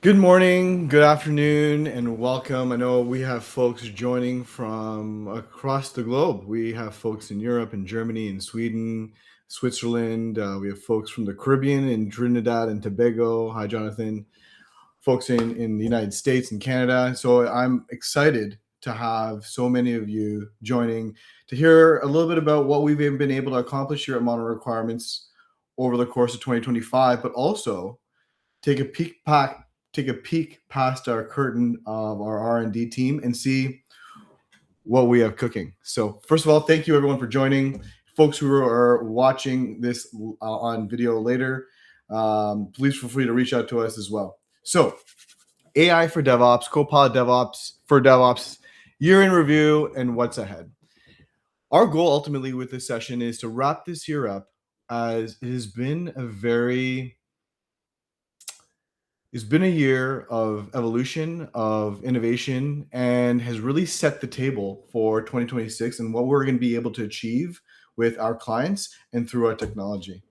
Good morning, good afternoon, and welcome. I know we have folks joining from across the globe. We have folks in Europe, in Germany, in Sweden, Switzerland. We have folks from the Caribbean, in Trinidad and Tobago. Hi, Jonathan. Folks in the United States and Canada. So I'm excited to have so many of you joining to hear a little bit about what we've been able to accomplish here at Modern Requirements over the course of 2025, but also take a peek past our curtain of our R&D team and see what we have cooking. So first of all, thank you everyone for joining. Folks who are watching this on video later, please feel free to reach out to us as well. So AI for DevOps, Copilot4DevOps, year in review, and what's ahead. Our goal ultimately with this session is to wrap this year up, as it has been it's been a year of evolution, of innovation, and has really set the table for 2026 and what we're going to be able to achieve with our clients and through our technology.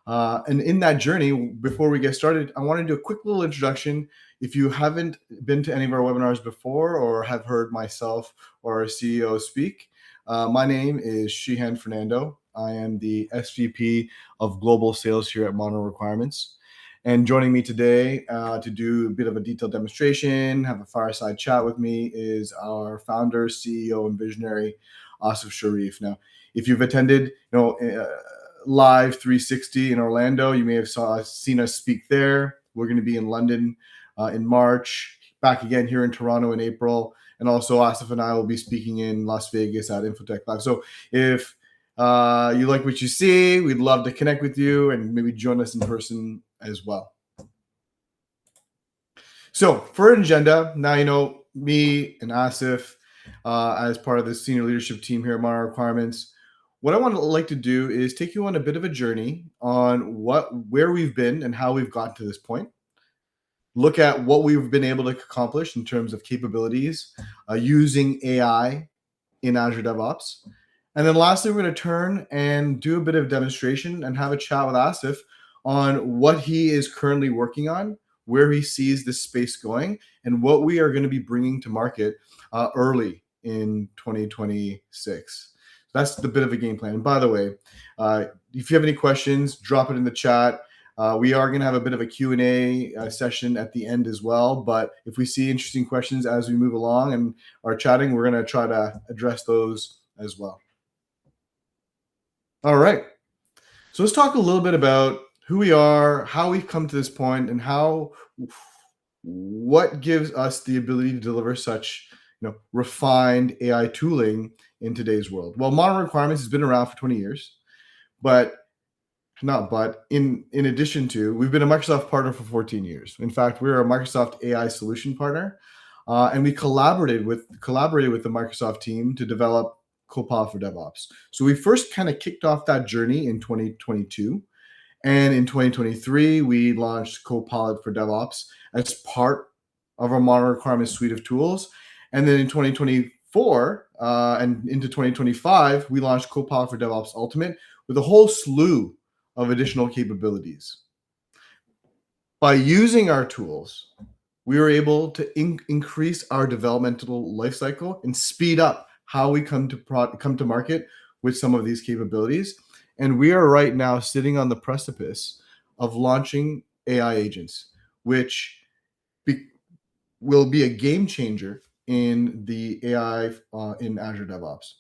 And in that journey, before we get started, I want to do a quick little introduction. If you haven't been to any of our webinars before or have heard myself or our CEO speak, my name is Shehan Fernando. I am the SVP of Global Sales here at Modern Requirements. And joining me today to do a bit of a detailed demonstration, have a fireside chat with me, is our founder, CEO, and visionary, Asif Sharif. Now, if you've attended, Live 360 in Orlando, you may have seen us speak there. We're going to be in London in March, back again here in Toronto in April, and also Asif and I will be speaking in Las Vegas at Infotech Live. So if you like what you see, we'd love to connect with you and maybe join us in person as well. So for an agenda, now you know me and Asif as part of the senior leadership team here at Modern Requirements. What I want to like to do is take you on a bit of a journey on where we've been and how we've gotten to this point. Look at what we've been able to accomplish in terms of capabilities using AI in Azure DevOps. And then lastly, we're going to turn and do a bit of demonstration and have a chat with Asif on what he is currently working on, where he sees this space going, and what we are going to be bringing to market early in 2026. That's the bit of a game plan. And by the way, if you have any questions, drop it in the chat. We are going to have a bit of a Q&A session at the end as well. But if we see interesting questions as we move along and are chatting, we're going to try to address those as well. All right. So let's talk a little bit about who we are, how we've come to this point, and what gives us the ability to deliver such refined AI tooling in today's world. Well, Modern Requirements has been around for 20 years, in addition to, we've been a Microsoft partner for 14 years. In fact, we're a Microsoft AI solution partner, and we collaborated with the Microsoft team to develop Copilot4DevOps. So we first kind of kicked off that journey in 2022. And in 2023, we launched Copilot4DevOps as part of our Modern Requirements suite of tools. And then in 2024 and into 2025, we launched Copilot4DevOps Ultimate with a whole slew of additional capabilities. By using our tools, we were able to increase our developmental lifecycle and speed up how we come to market with some of these capabilities. And we are right now sitting on the precipice of launching AI agents, which will be a game changer in the AI in Azure DevOps.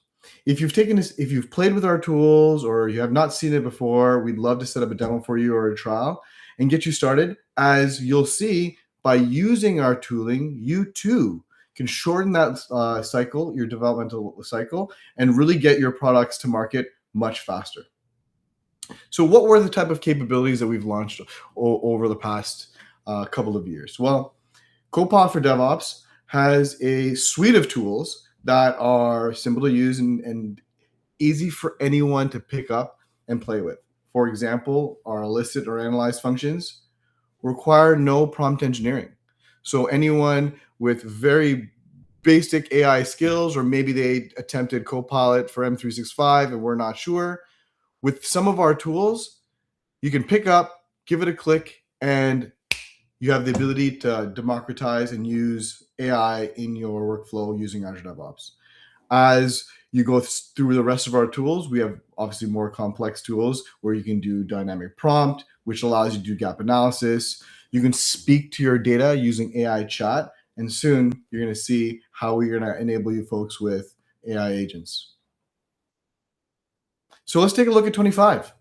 If you've played with our tools or you have not seen it before, we'd love to set up a demo for you or a trial and get you started. As you'll see, by using our tooling, you too can shorten that cycle, your developmental cycle, and really get your products to market much faster. So what were the type of capabilities that we've launched over the past couple of years? Well, Copilot4DevOps has a suite of tools that are simple to use and easy for anyone to pick up and play with. For example, our elicit or analyze functions require no prompt engineering. So anyone with very basic AI skills, or maybe they attempted Copilot for M365 and we're not sure, with some of our tools, you can pick up, give it a click, and You have the ability to democratize and use AI in your workflow using Azure DevOps. As you go through the rest of our tools, we have obviously more complex tools where you can do dynamic prompt, which allows you to do gap analysis. You can speak to your data using AI chat, and soon you're going to see how we're going to enable you folks with AI agents. So let's take a look at 25.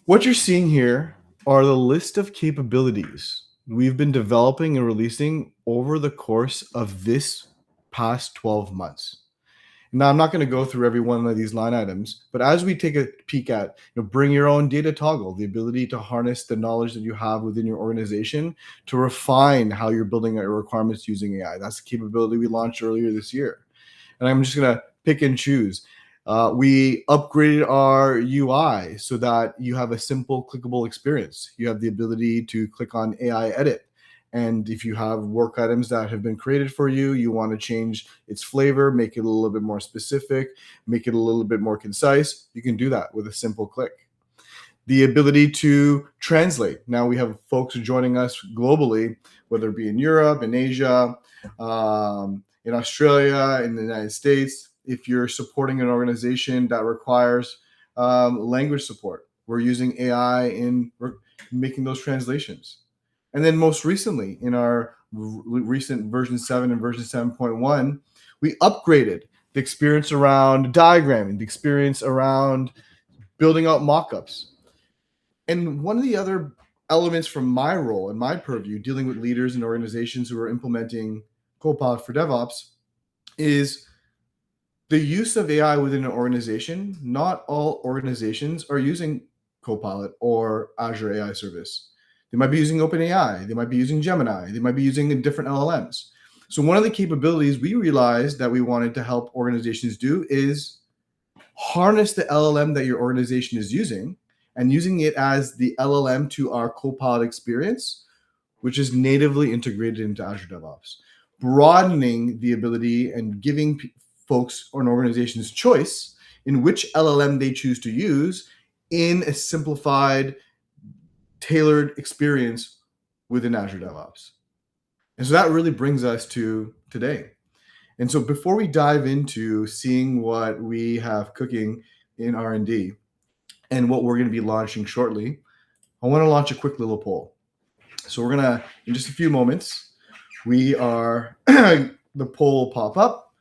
What you're seeing here are the list of capabilities we've been developing and releasing over the course of this past 12 months. Now, I'm not going to go through every one of these line items, but as we take a peek at, bring your own data toggle, the ability to harness the knowledge that you have within your organization to refine how you're building out your requirements using AI. That's the capability we launched earlier this year. And I'm just going to pick and choose. We upgraded our UI so that you have a simple clickable experience. You have the ability to click on AI edit. And if you have work items that have been created for you, you want to change its flavor, make it a little bit more specific, make it a little bit more concise, you can do that with a simple click. The ability to translate. Now we have folks joining us globally, whether it be in Europe, in Asia, in Australia, in the United States. If you're supporting an organization that requires language support, we're using AI in making those translations. And then most recently, in our recent version 7 and version 7.1, we upgraded the experience around diagramming, the experience around building out mockups. And one of the other elements from my role and my purview, dealing with leaders and organizations who are implementing Copilot4DevOps, is the use of AI within an organization. Not all organizations are using Copilot or Azure AI Service. They might be using OpenAI. They might be using Gemini. They might be using different LLMs. So one of the capabilities we realized that we wanted to help organizations do is harness the LLM that your organization is using and using it as the LLM to our Copilot experience, which is natively integrated into Azure DevOps, broadening the ability and giving folks or an organization's choice in which LLM they choose to use in a simplified, tailored experience within Azure DevOps. And so that really brings us to today. And so before we dive into seeing what we have cooking in R&D and what we're going to be launching shortly, I want to launch a quick little poll. So we're going to, in just a few moments, the poll will pop up.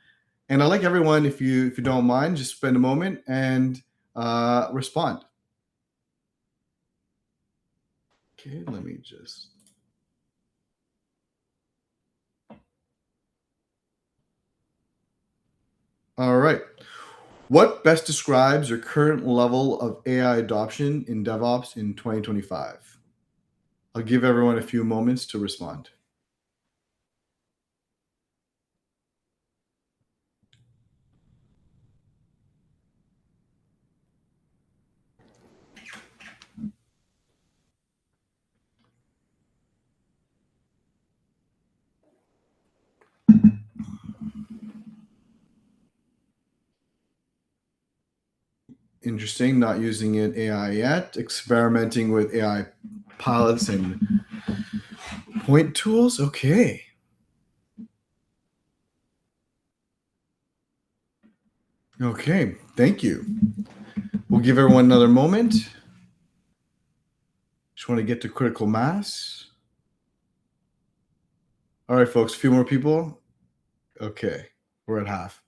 And I'd like everyone, if you don't mind, just spend a moment and respond. Okay, let me just. All right. What best describes your current level of AI adoption in DevOps in 2025? I'll give everyone a few moments to respond. Interesting, not using it AI yet, experimenting with AI pilots and point tools. Okay. Okay, thank you. We'll give everyone another moment. Just want to get to critical mass. All right, folks, a few more people. Okay, we're at half.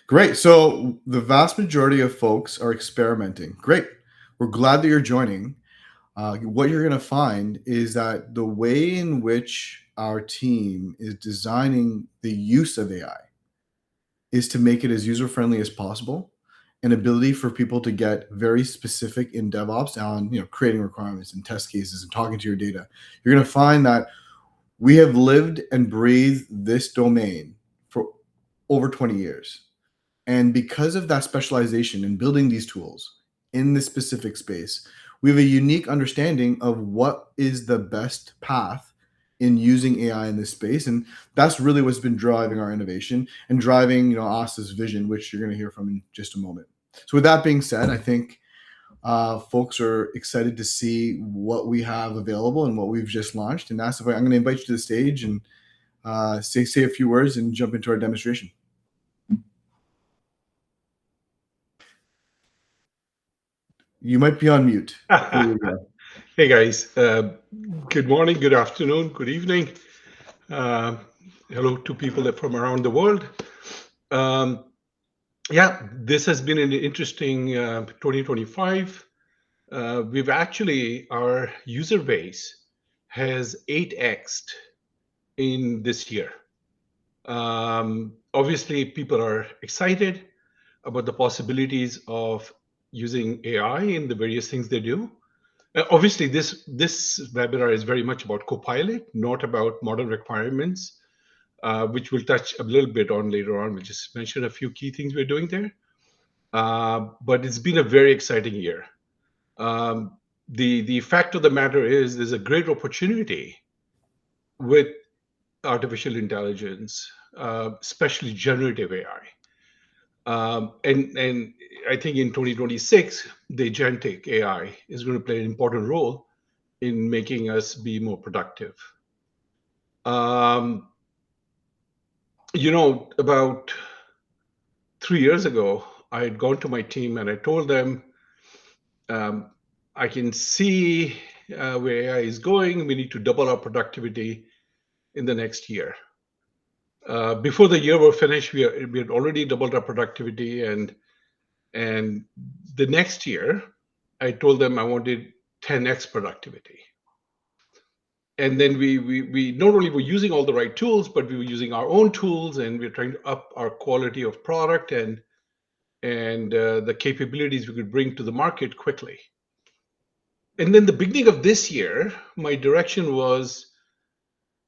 Great. So the vast majority of folks are experimenting. Great. We're glad that you're joining. What you're going to find is that the way in which our team is designing the use of AI is to make it as user-friendly as possible, an ability for people to get very specific in DevOps on creating requirements and test cases and talking to your data. You're going to find that we have lived and breathed this domain for over 20 years. And because of that specialization in building these tools in this specific space, we have a unique understanding of what is the best path in using AI in this space. And that's really what's been driving our innovation and driving Asa's vision, which you're going to hear from in just a moment. So with that being said, I think folks are excited to see what we have available and what we've just launched. And I'm going to invite you to the stage and say a few words and jump into our demonstration. You might be on mute. There you go. Hey guys, good morning, good afternoon, good evening. Hello to people that from around the world. Yeah, this has been an interesting 2025. We've actually, our user base has 8x'd in this year. Obviously, people are excited about the possibilities of using AI in the various things they do. Obviously, this webinar is very much about Copilot, not about modern requirements, which we'll touch a little bit on later on. We'll just mention a few key things we're doing there. But it's been a very exciting year. The fact of the matter is there's a great opportunity with artificial intelligence, especially generative AI. And I think in 2026, the agentic AI is going to play an important role in making us be more productive. About 3 years ago, I had gone to my team and I told them, I can see where AI is going. We need to double our productivity in the next year. Before the year were finished, we had already doubled our productivity, and the next year, I told them I wanted 10x productivity. And then we not only were using all the right tools, but we were using our own tools, and we're trying to up our quality of product and the capabilities we could bring to the market quickly. And then the beginning of this year, my direction was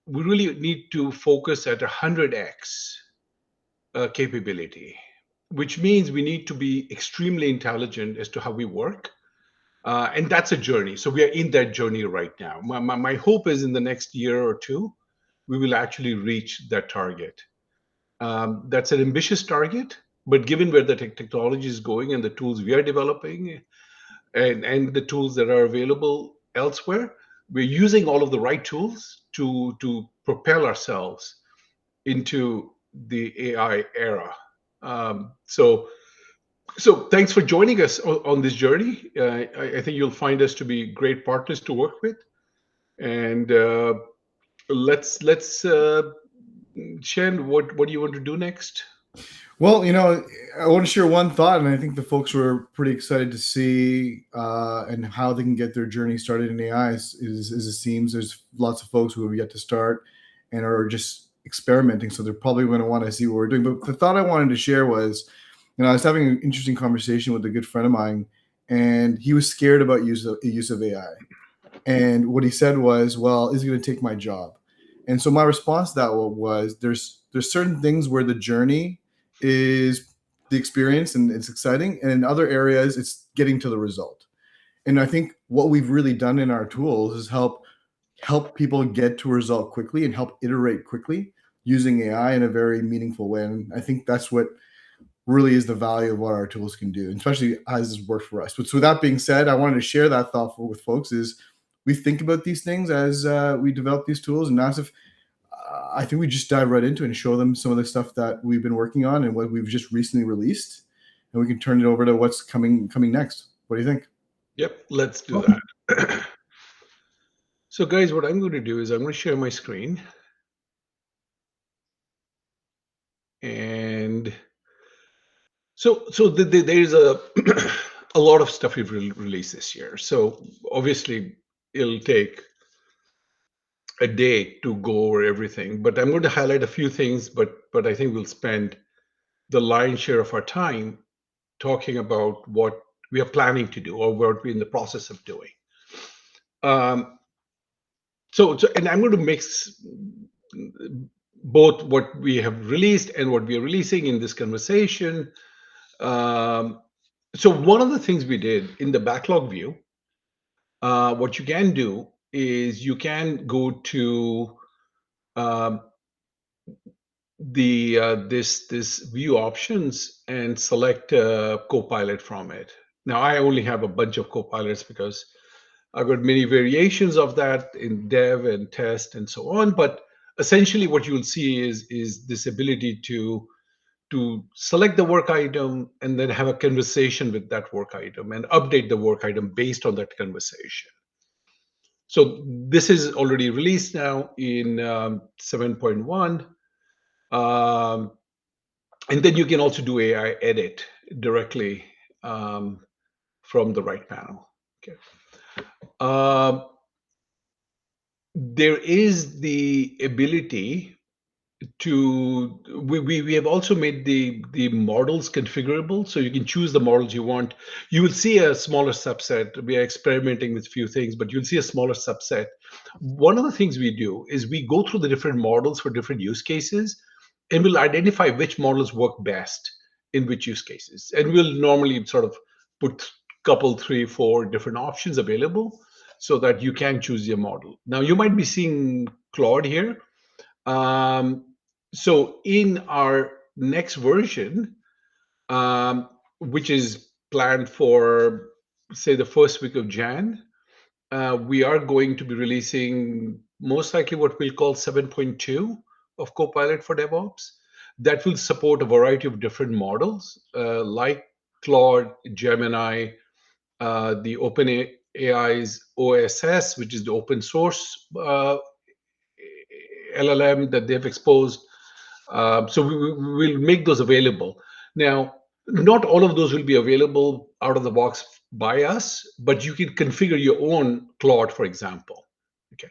we really need to focus at 100x capability, which means we need to be extremely intelligent as to how we work. And that's a journey. So we are in that journey right now. My hope is in the next year or two, we will actually reach that target. That's an ambitious target, but given where the technology is going and the tools we are developing and the tools that are available elsewhere, we're using all of the right tools to propel ourselves into the AI era. So thanks for joining us on this journey. I think you'll find us to be great partners to work with. And let's Shen, what do you want to do next? Well, I want to share one thought, and I think the folks were pretty excited to see and how they can get their journey started in AI. As it seems, there's lots of folks who have yet to start and are just experimenting, so they're probably going to want to see what we're doing. But the thought I wanted to share was, I was having an interesting conversation with a good friend of mine, and he was scared about use of AI. And what he said was, "Well, is it going to take my job?" And so my response to that was, there's certain things where the journey is the experience and it's exciting, and in other areas it's getting to the result. And I think what we've really done in our tools is help people get to a result quickly and help iterate quickly using AI in a very meaningful way. And I think that's what really is the value of what our tools can do, and especially as it's worked for us. But so with that being said, I wanted to share that thought with folks is we think about these things as we develop these tools, and that's if I think we just dive right into it and show them some of the stuff that we've been working on and what we've just recently released, and we can turn it over to what's coming next. What do you think? Yep, let's do that. So guys, what I'm going to do is I'm going to share my screen. And so there's a a lot of stuff we've released this year. So obviously it'll take a day to go over everything, but I'm going to highlight a few things, but I think we'll spend the lion's share of our time talking about what we are planning to do or what we're in the process of doing. So and I'm going to mix both what we have released and what we are releasing in this conversation. So one of the things we did in the backlog view, what you can do is you can go to this view options and select Copilot from it. Now, I only have a bunch of copilots because I've got many variations of that in dev and test and so on. But essentially, what you'll see is this ability to select the work item and then have a conversation with that work item and update the work item based on that conversation. So this is already released now in 7.1. Um, and then you can also do AI edit directly from the right panel. Okay. Um, there is the ability to we have also made the models configurable, so you can choose the models you want. You will see a smaller subset. We are experimenting with few things, but you'll see a smaller subset. One of the things we do is we go through the different models for different use cases, and we'll identify which models work best in which use cases, and we'll normally sort of put couple, 3, 4 different options available so that you can choose your model. Now you might be seeing Claude here. So in our next version, which is planned for, say, the first week of Jan, we are going to be releasing most likely what we'll call 7.2 of Copilot for DevOps. That will support a variety of different models like Claude, Gemini, the OpenAI's OSS, which is the open source LLM that they've exposed. So we will make those available. Now, not all of those will be available out of the box by us, but you can configure your own Claude, for example. Okay.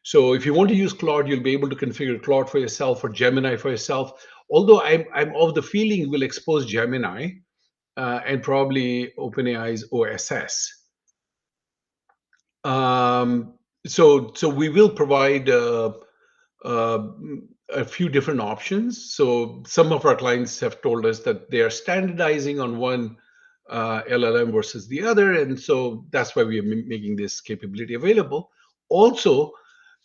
So if you want to use Claude, you'll be able to configure Claude for yourself or Gemini for yourself. Although I'm of the feeling we'll expose Gemini and probably OpenAI's OSS. So we will provide uh, a few different options. So some of our clients have told us that they are standardizing on one LLM versus the other, and so that's why we are making this capability available. Also,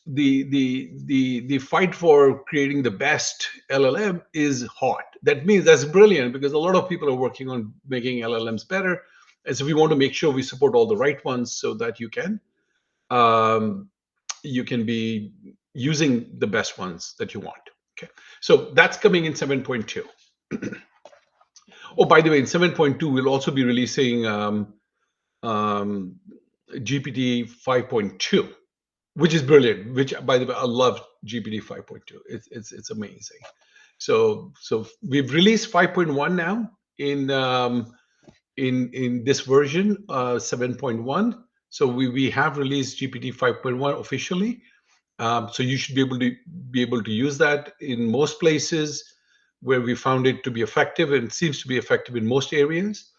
the fight for creating the best LLM is hot. That means that's brilliant because a lot of people are working on making LLMs better, and so we want to make sure we support all the right ones so that um, you can be using the best ones that you want. Okay, so that's coming in 7.2. Oh, by the way, in 7.2, we'll also be releasing um, GPT 5.2, which is brilliant. Which, by the way, I love GPT 5.2. It's amazing. So we've released 5.1 now in this version 7.1. So we have released GPT 5.1 officially. So you should be able to use that in most places where we found it to be effective, and it seems to be effective in most areas.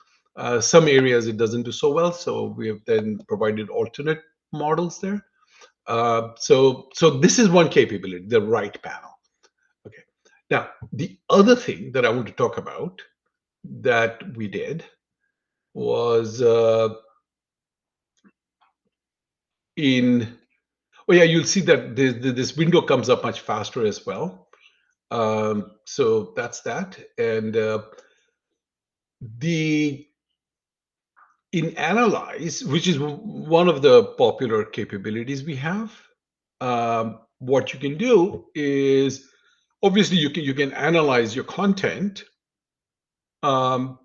Some areas it doesn't do so well, so we have then provided alternate models there. So this is one capability, the right panel. Okay. Now the other thing that I want to talk about that we did was in oh yeah, you'll see that this window comes up much faster as well. So that's that. And the in Analyze, which is one of the popular capabilities we have, what you can do is obviously you can analyze your content. And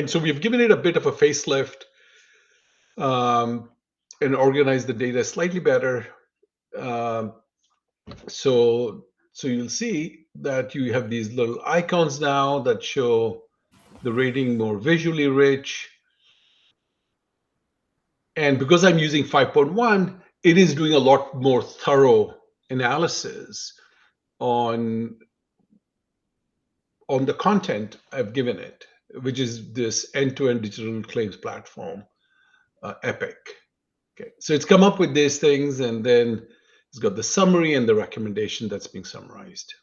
so we've given it a bit of a facelift um, and organized the data slightly better. Um, so you'll see that you have these little icons now that show the rating more visually rich. And because I'm using 5.1, it is doing a lot more thorough analysis on the content I've given it, which is this end-to-end digital claims platform, Epic. Okay, so it's come up with these things, and then it's got the summary and the recommendation that's being summarized.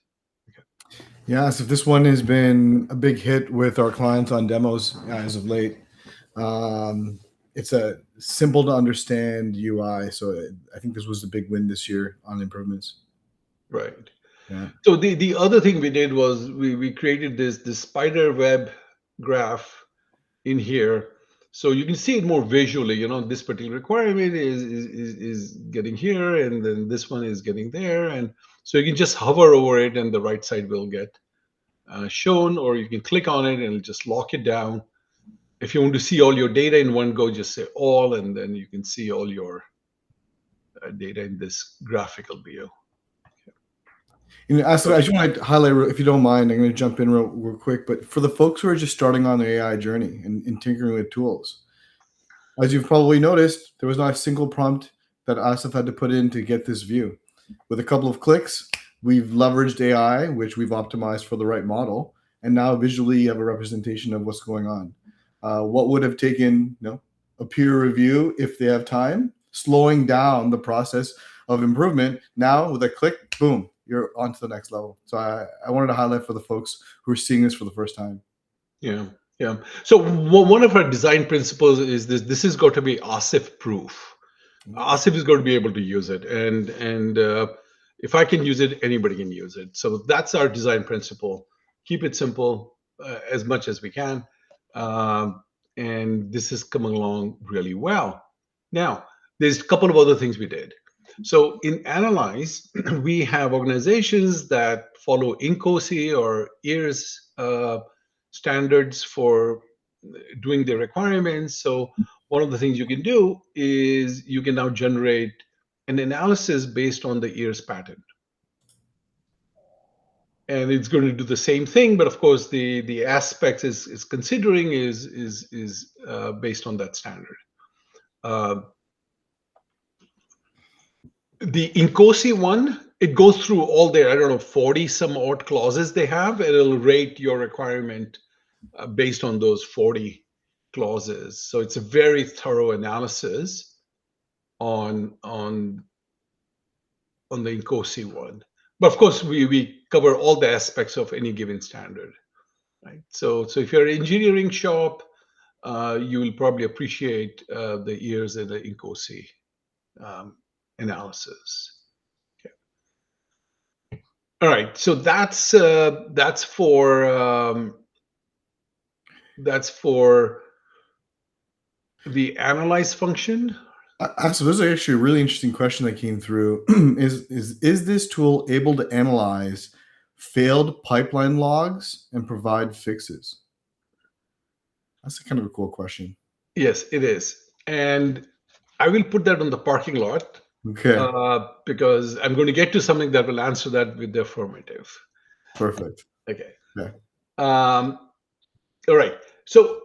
Yeah, so this one has been a big hit with our clients on demos as of late. It's a simple to understand UI, so I think this was the big win this year on improvements. Right. Yeah. So the other thing we did was we created this spider web graph in here. So you can see it more visually. This particular requirement is getting here, and then this one is getting there, and so you can just hover over it, and the right side will get shown, or you can click on it and it'll just lock it down. If you want to see all your data in one go, just say all, and then you can see all your data in this graphical view. I just want to highlight, if you don't mind, I'm going to jump in real quick. But for the folks who are just starting on their AI journey and tinkering with tools, as you've probably noticed, there was not a single prompt that Asif had to put in to get this view. With a couple of clicks, we've leveraged AI, which we've optimized for the right model, and now visually you have a representation of what's going on. What would have taken a peer review, if they have time, slowing down the process of improvement, now with a click, boom, you're on to the next level. So I wanted to highlight for the folks who are seeing this for the first time. Yeah. So one of our design principles is this has got to be Asif proof. Asif is going to be able to use it, and if I can use it, anybody can use it. So that's our design principle. Keep it simple as much as we can, and this is coming along really well. Now, there's a couple of other things we did. So in Analyze, we have organizations that follow INCOSE or EARS standards for doing their requirements. So one of the things you can do is you can now generate an analysis based on the EARS pattern. And it's going to do the same thing, but of course the aspects is considering is based on that standard. The INCOSE one, it goes through all their, I don't know, 40 some odd clauses they have, and it'll rate your requirement based on those 40 clauses. So it's a very thorough analysis on the INCOSE one. But of course, we cover all the aspects of any given standard, right? So if you're an engineering shop, you will probably appreciate the EARS and the INCOSE analysis. Okay. All right, so that's for the analyze function. So this is actually a really interesting question that came through. Is this tool able to analyze failed pipeline logs and provide fixes? That's kind of a cool question. Yes, it is. And I will put that on the parking lot. Okay. Because I'm going to get to something that will answer that with the affirmative. Perfect. Okay. Yeah. All right. So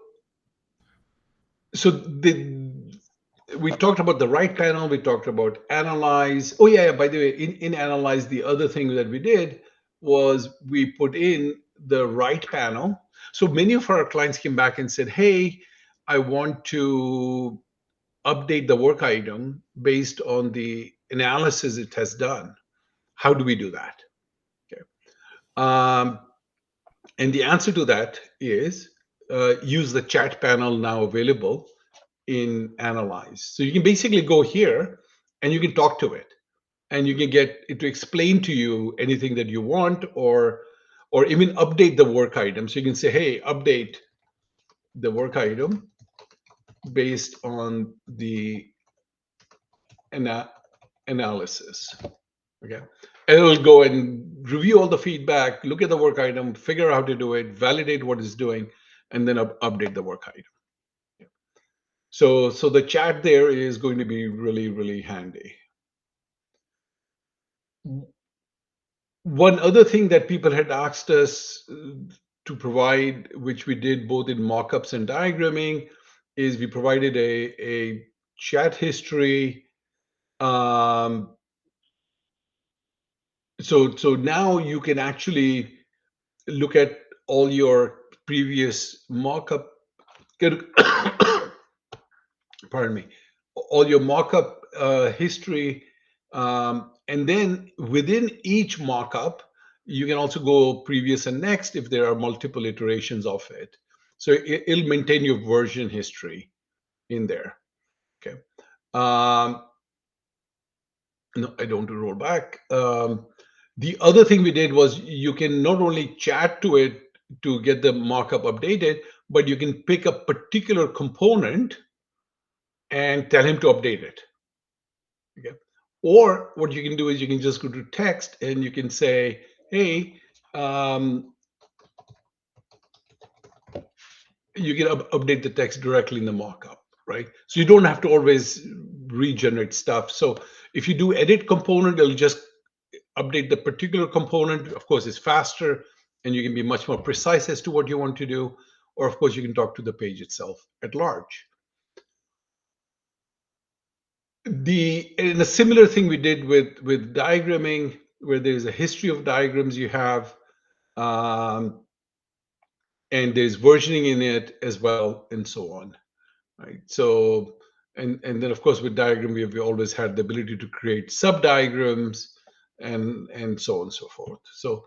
we talked about the right panel. We talked about analyze. Oh yeah. By the way, in analyze, the other thing that we did was we put in the right panel. So many of our clients came back and said, "Hey, I want to update the work item based on the analysis it has done. How do we do that?" Okay. And the answer to that is use the chat panel now available in Analyze. So you can basically go here and you can talk to it, and you can get it to explain to you anything that you want, or even update the work item. So you can say, "Hey, update the work item based on the analysis." Okay. And it'll go and review all the feedback, look at the work item, figure out how to do it, validate what it's doing, and then update the work item. Yeah. So the chat there is going to be really, really handy. One other thing that people had asked us to provide, which we did both in mockups and diagramming, is we provided a chat history. So now you can actually look at all your previous mockup, pardon me, all your mockup history, and then within each mockup, you can also go previous and next if there are multiple iterations of it. So it'll maintain your version history in there. Okay. No, I don't want to roll back. The other thing we did was you can not only chat to it to get the markup updated, but you can pick a particular component and tell him to update it. Okay. Or what you can do is you can just go to text and you can say, hey, you can update the text directly in the markup, right? So you don't have to always regenerate stuff. So if you do edit component, it'll just update the particular component. Of course, it's faster and you can be much more precise as to what you want to do. Or of course, you can talk to the page itself at large. And a similar thing we did with diagramming, where there's a history of diagrams you have, and there's versioning in it as well, and so on, right? So, and then of course with diagram we always had the ability to create sub diagrams, and so on and so forth. So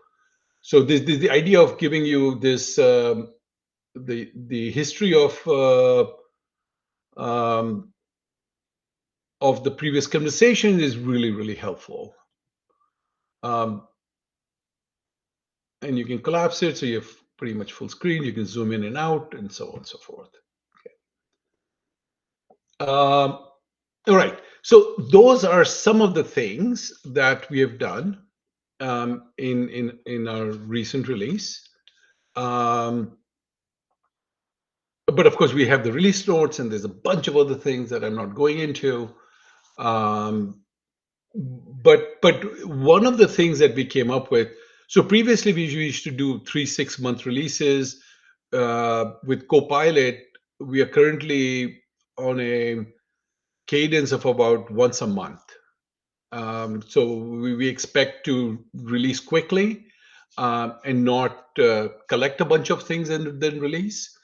this the idea of giving you this the history of the previous conversation is really helpful. And you can collapse it so you have pretty much full screen. You can zoom in and out, and so on and so forth. Okay. All right. So those are some of the things that we have done in our recent release. But of course, we have the release notes, and there's a bunch of other things that I'm not going into. But one of the things that we came up with, so previously we used to do 3-6 month releases. With Copilot, we are currently on a cadence of about once a month. So we expect to release quickly and not collect a bunch of things and then release.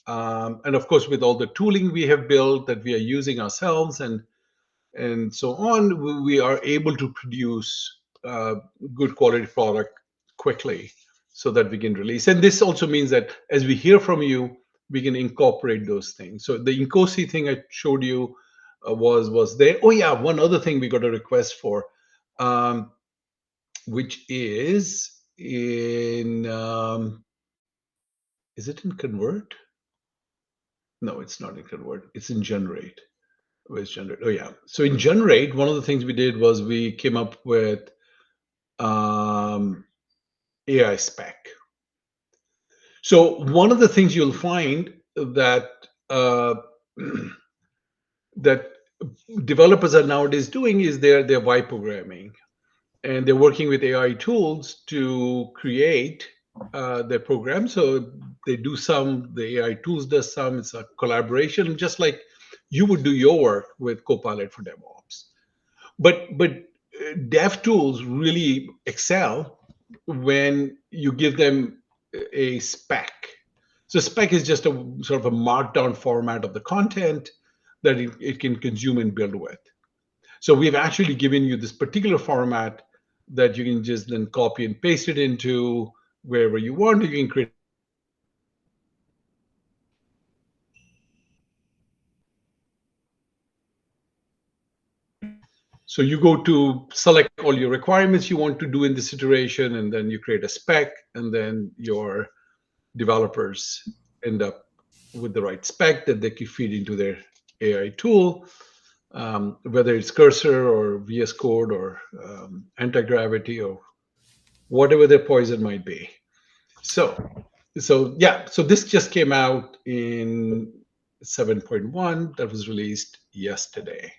And of course, with all the tooling we have built that we are using ourselves and so on, we are able to produce good quality product quickly so that we can release. And this also means that as we hear from you, we can incorporate those things. So the Incosi thing I showed you was there. Oh yeah, one other thing we got a request for, which is in, is it in Convert? No, it's not in Convert. It's in Generate. Where's Generate? Oh yeah. So in Generate, one of the things we did was we came up with AI spec. So one of the things you'll find that that developers are nowadays doing is they're vibe programming, and they're working with AI tools to create their program. So they do some, the AI tools does some. It's a collaboration, just like you would do your work with Copilot for DevOps. But dev tools really excel when you give them a spec. So spec is just a sort of a markdown format of the content that it can consume and build with. So we've actually given you this particular format that you can just then copy and paste it into wherever you want. You can create. So you go to select all your requirements you want to do in this iteration, and then you create a spec, and then your developers end up with the right spec that they can feed into their AI tool, whether it's Cursor or VS Code or anti-gravity or whatever their poison might be. So yeah, so this just came out in 7.1 that was released yesterday.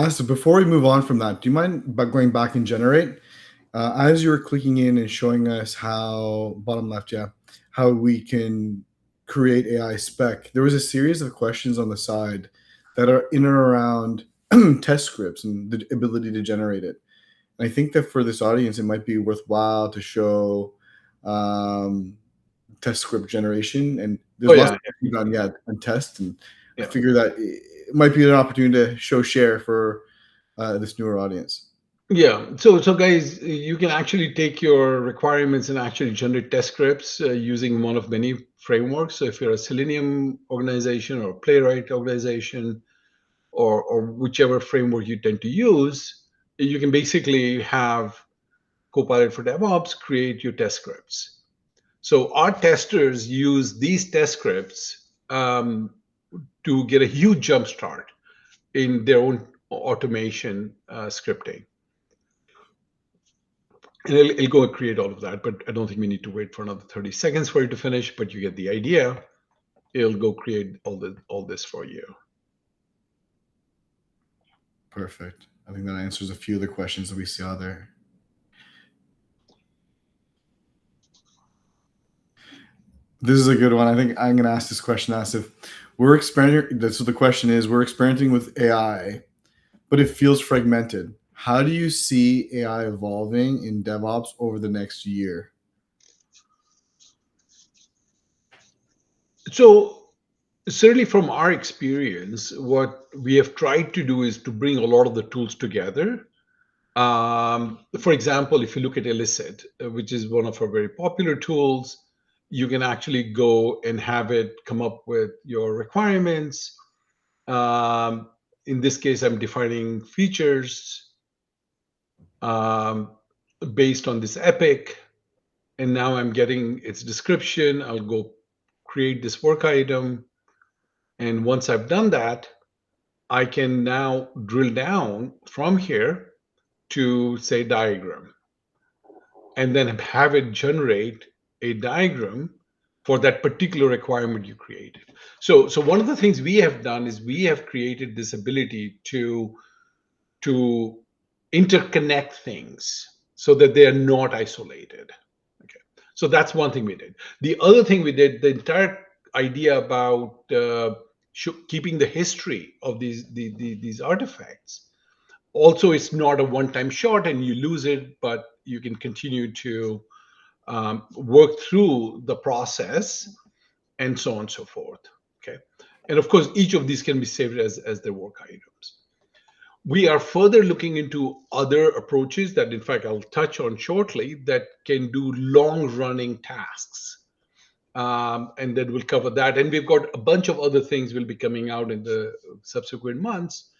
So before we move on from that, do you mind going back and Generate? As you were clicking in and showing us how, bottom left, yeah, how we can create AI spec, there was a series of questions on the side that are in and around test scripts and the ability to generate it. And I think that for this audience, it might be worthwhile to show test script generation. And there's lots of done yet and test. And I figure that it might be an opportunity to show share for this newer audience. Yeah. So guys, you can actually take your requirements and actually generate test scripts using one of many frameworks. So if you're a Selenium organization or Playwright organization or whichever framework you tend to use, you can basically have Copilot for DevOps create your test scripts. So our testers use these test scripts to get a huge jump start in their own automation scripting. And it'll go and create all of that, but I don't think we need to wait for another 30 seconds for it to finish, but you get the idea. It'll go create all this for you. Perfect. I think that answers a few of the questions that we saw there. This is a good one. I think I'm going to ask this question. If we're experimenting, that's what the question is. We're experimenting with AI, but it feels fragmented. How do you see AI evolving in DevOps over the next year? So certainly from our experience, what we have tried to do is to bring a lot of the tools together. For example, if you look at Elicit, which is one of our very popular tools, you can actually go and have it come up with your requirements. In this case, I'm defining features based on this epic, and now I'm getting its description. I'll go create this work item. And once I've done that, I can now drill down from here to say diagram, and then have it generate a diagram for that particular requirement you created. So one of the things we have done is we have created this ability to interconnect things so that they are not isolated. Okay, so that's one thing we did. The other thing we did, the entire idea about keeping the history of these artifacts. Also, it's not a one-time shot and you lose it, but you can continue to work through the process and so on and so forth. Okay, and of course, each of these can be saved as their work items. We are further looking into other approaches that, in fact, I'll touch on shortly, that can do long-running tasks. And then we'll cover that. And we've got a bunch of other things will be coming out in the subsequent months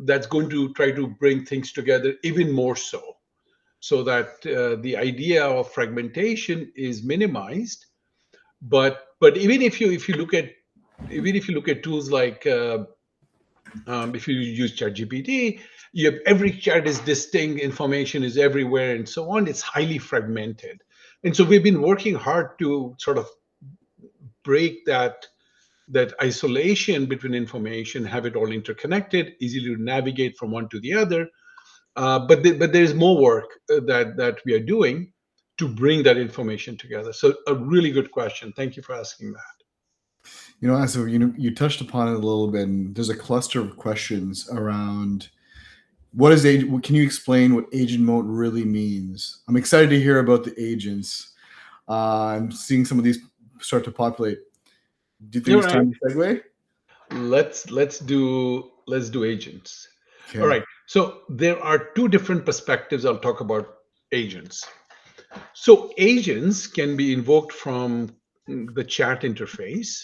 that's going to try to bring things together even more so that the idea of fragmentation is minimized. But even if you look at tools like if you use ChatGPT, you have every chat is distinct, information is everywhere, and so on. It's highly fragmented, and so we've been working hard to sort of break that isolation between information, have it all interconnected, easily to navigate from one to the other. But there's more work that we are doing to bring that information together. So a really good question. Thank you for asking that. So you touched upon it a little bit, and there's a cluster of questions around what is agent. Can you explain what agent mode really means? I'm excited to hear about the agents. I'm seeing some of these start to populate. Do you think it's time to segue? Let's do agents. Okay. All right. So there are two different perspectives. I'll talk about agents. So agents can be invoked from the chat interface,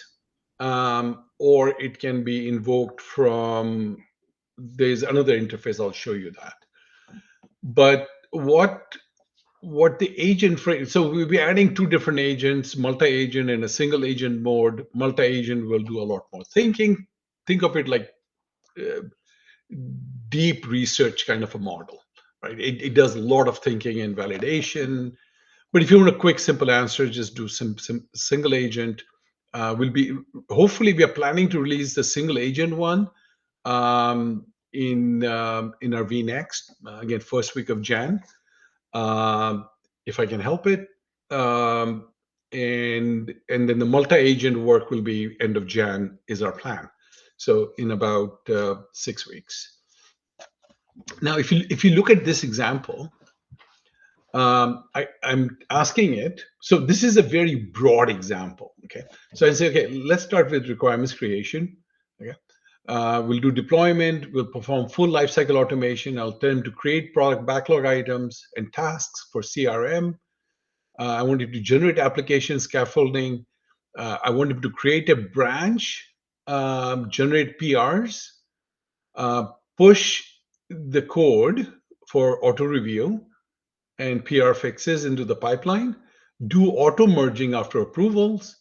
or it can be invoked from, there's another interface, I'll show you that. But what the agent frame, so we'll be adding two different agents, multi-agent and a single agent mode. Multi-agent will do a lot more thinking. Think of it like deep research kind of a model, right? It does a lot of thinking and validation. But if you want a quick, simple answer, just do some single agent. Hopefully, we are planning to release the single agent one in our vNext, again, first week of Jan, if I can help it. And then the multi-agent work will be end of Jan is our plan. So in about 6 weeks. Now, if you look at this example, I'm asking it. So this is a very broad example. Okay, so I say, okay, let's start with requirements creation. Okay, we'll do deployment. We'll perform full lifecycle automation. I'll tell him to create product backlog items and tasks for CRM. I want him to generate application scaffolding. I want him to create a branch, generate PRs, push the code for auto review and PR fixes into the pipeline. do auto merging after approvals,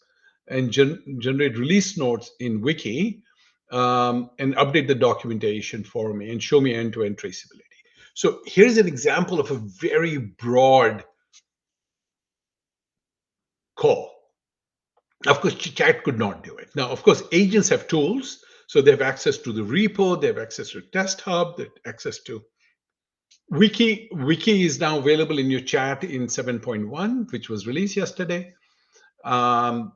and generate release notes in Wiki, and update the documentation for me and show me end-to-end traceability. So here's an example of a very broad call. Of course, chat could not do it. Now, of course, agents have tools. So they have access to the repo, they have access to Test Hub, they have access to Wiki. Wiki is now available in your chat in 7.1, which was released yesterday. And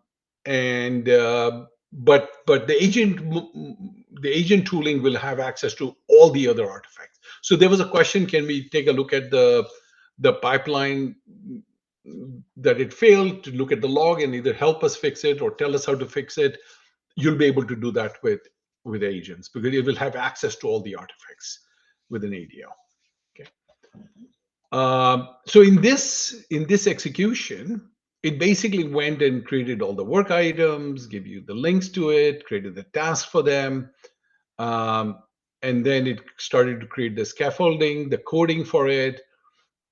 but the agent tooling will have access to all the other artifacts. So there was a question: can we take a look at the pipeline that it failed, to look at the log and either help us fix it or tell us how to fix it? You'll be able to do that with agents, because it will have access to all the artifacts with an ADO. Okay. So in this execution, it basically went and created all the work items, gave you the links to it, created the task for them, and then it started to create the scaffolding, the coding for it,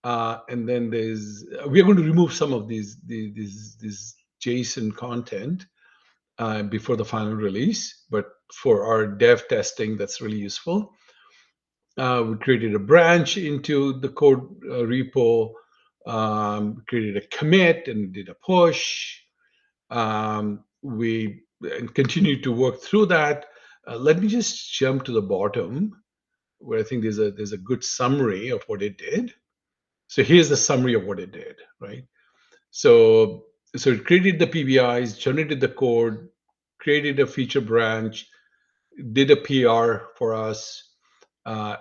and then we're going to remove some of these JSON content before the final release, but for our dev testing, that's really useful. We created a branch into the code repo, created a commit and did a push. We continued to work through that. Let me just jump to the bottom, where I think there's a good summary of what it did. So here's the summary of what it did, right? So it created the PBIs, generated the code, created a feature branch, did a PR for us,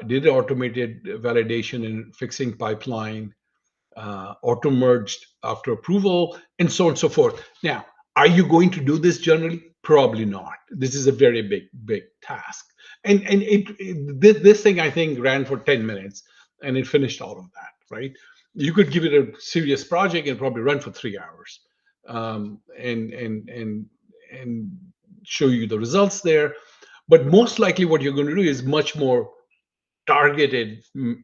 did automated validation and fixing pipeline, auto merged after approval, and so on and so forth. Now, are you going to do this generally? Probably not. This is a very big task. And this thing, I think, ran for 10 minutes and it finished all of that, right? You could give it a serious project and probably run for 3 hours, and show you the results there. But most likely what you're going to do is much more targeted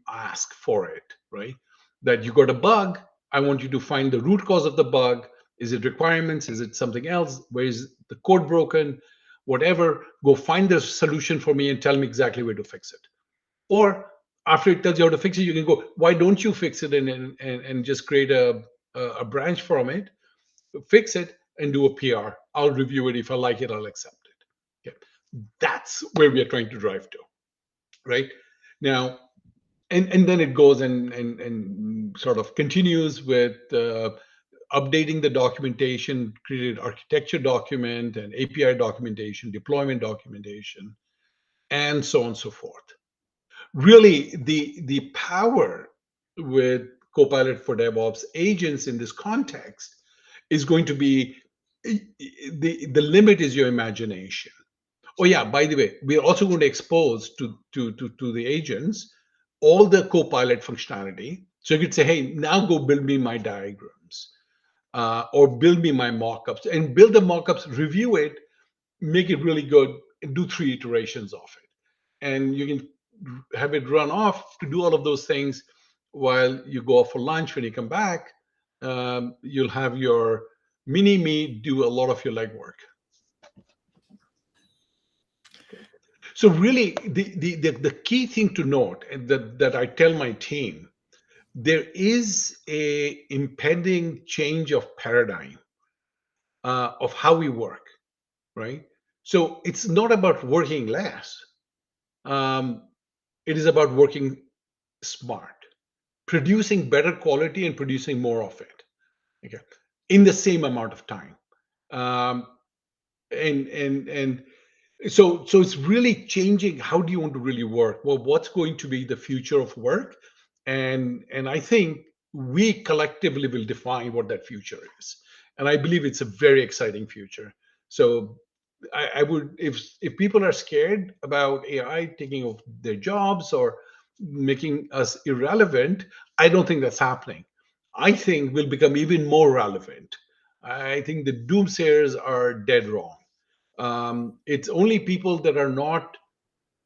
ask for it, right? That you got a bug, I want you to find the root cause of the bug. Is it requirements? Is it something else? Where is the code broken? Whatever, go find the solution for me and tell me exactly where to fix it. Or after it tells you how to fix it, you can go, why don't you fix it and just create a branch from it, fix it, and do a PR. I'll review it. If I like it, I'll accept it. Okay. That's where we are trying to drive to, right? Now, and then it goes and sort of continues with updating the documentation, created architecture document and API documentation, deployment documentation, and so on and so forth. Really, the power with Copilot for DevOps agents in this context is going to be the limit is your imagination. Oh yeah, by the way, we're also going to expose to the agents all the Copilot functionality. So you could say, hey, now go build me my diagrams, or build me my mockups, and build the mockups, review it, make it really good, and do 3 iterations of it. And you can have it run off to do all of those things while you go off for lunch. When you come back, you'll have your mini me do a lot of your legwork. So really, the key thing to note, and that I tell my team, there is a impending change of paradigm of how we work, right? So it's not about working less. It is about working smart, producing better quality and producing more of it, okay, in the same amount of time. And so it's really changing. How do you want to really work? Well, what's going to be the future of work? And I think we collectively will define what that future is. And I believe it's a very exciting future. So I would, if people are scared about AI taking over their jobs or making us irrelevant, I don't think that's happening. I think we'll become even more relevant. I think the doomsayers are dead wrong. It's only people that are not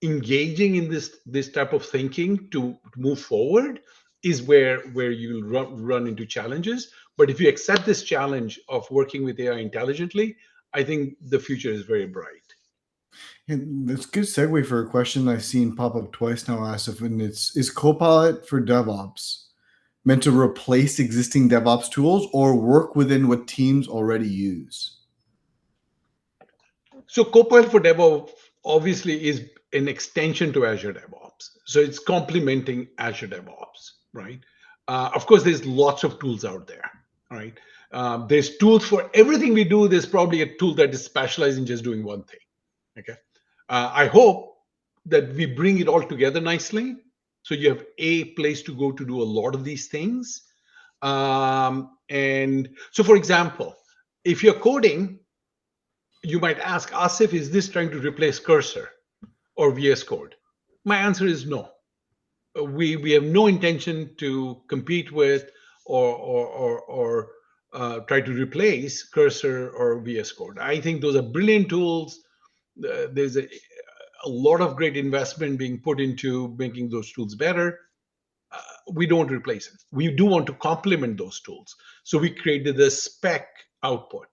engaging in this type of thinking to move forward is where you'll run into challenges. But if you accept this challenge of working with AI intelligently, I think the future is very bright. And that's a good segue for a question I've seen pop up twice now, Asif, and it's, is Copilot for DevOps meant to replace existing DevOps tools or work within what teams already use? So Copilot for DevOps obviously is an extension to Azure DevOps. So it's complementing Azure DevOps, right? Of course, there's lots of tools out there, right? There's tools for everything we do. There's probably a tool that is specialized in just doing one thing. Okay. I hope that we bring it all together nicely. So you have a place to go to do a lot of these things. And so, for example, if you're coding, you might ask, Asif, is this trying to replace Cursor or VS Code? My answer is no. We have no intention to compete with or try to replace Cursor or VS Code. I think those are brilliant tools. There's a lot of great investment being put into making those tools better. We don't replace it. We do want to complement those tools. So we created the spec output.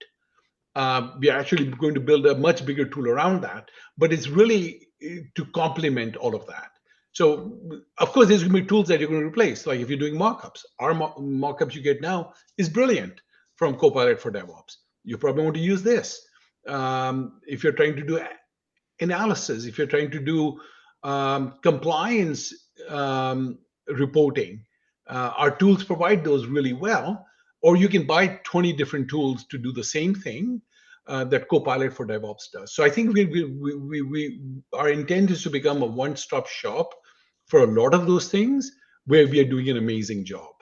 We are actually going to build a much bigger tool around that, but it's really to complement all of that. So, of course, there's going to be tools that you're going to replace. Like if you're doing mockups, our mockups you get now is brilliant from Copilot for DevOps. You probably want to use this. If you're trying to do analysis, if you're trying to do compliance reporting, our tools provide those really well. Or you can buy 20 different tools to do the same thing that Copilot for DevOps does. So I think our intent is to become a one-stop shop for a lot of those things where we are doing an amazing job.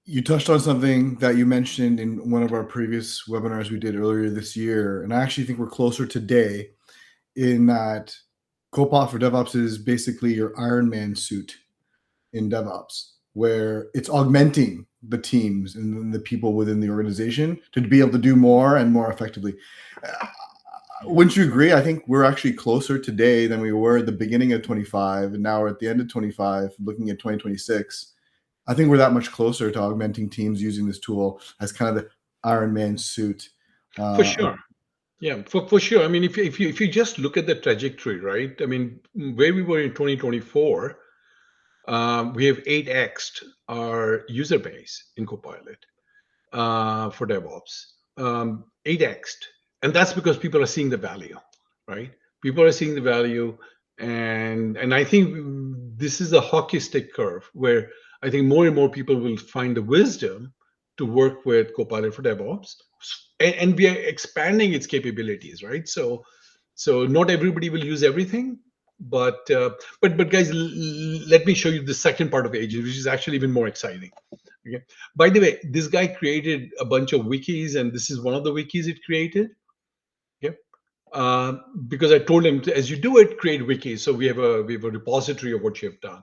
You touched on something that you mentioned in one of our previous webinars we did earlier this year, and I actually think we're closer today in that Copilot for DevOps is basically your Iron Man suit in DevOps, where it's augmenting the teams and the people within the organization to be able to do more and more effectively. Wouldn't you agree? I think we're actually closer today than we were at the beginning of 25, and now we're at the end of 25, looking at 2026. I think we're that much closer to augmenting teams using this tool as kind of the Iron Man suit. For sure. Yeah, for sure. I mean, if you just look at the trajectory, right? I mean, where we were in 2024, we have 8x'd our user base in Copilot for DevOps. 8x'd. And that's because people are seeing the value, right? People are seeing the value. And I think this is a hockey stick curve where I think more and more people will find the wisdom to work with Copilot for DevOps. And we are expanding its capabilities, right? So not everybody will use everything, but guys, let me show you the second part of agent, which is actually even more exciting. Okay. By the way, this guy created a bunch of wikis, and this is one of the wikis it created. Okay. Because I told him, as you do it, create wikis. So we have a repository of what you have done,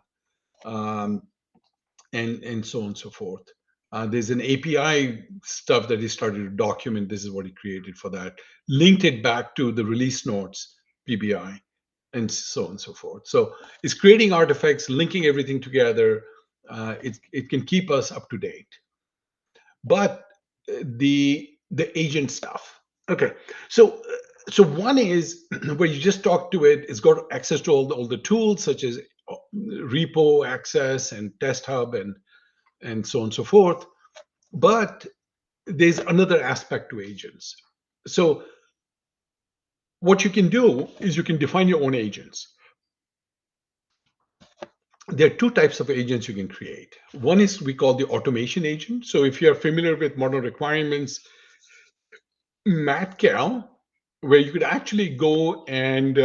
and so on and so forth. There's an API stuff that he started to document. This is what he created for that. Linked it back to the release notes PBI, and so on and so forth. So it's creating artifacts, linking everything together. It can keep us up to date. But the agent stuff. Okay, so one is where you just talk to it. It's got access to all the tools such as repo access and test hub and so on and so forth. But there's another aspect to agents. So what you can do is you can define your own agents. There are two types of agents you can create. One is we call the automation agent. So if you're familiar with model requirements, MathCal, where you could actually go and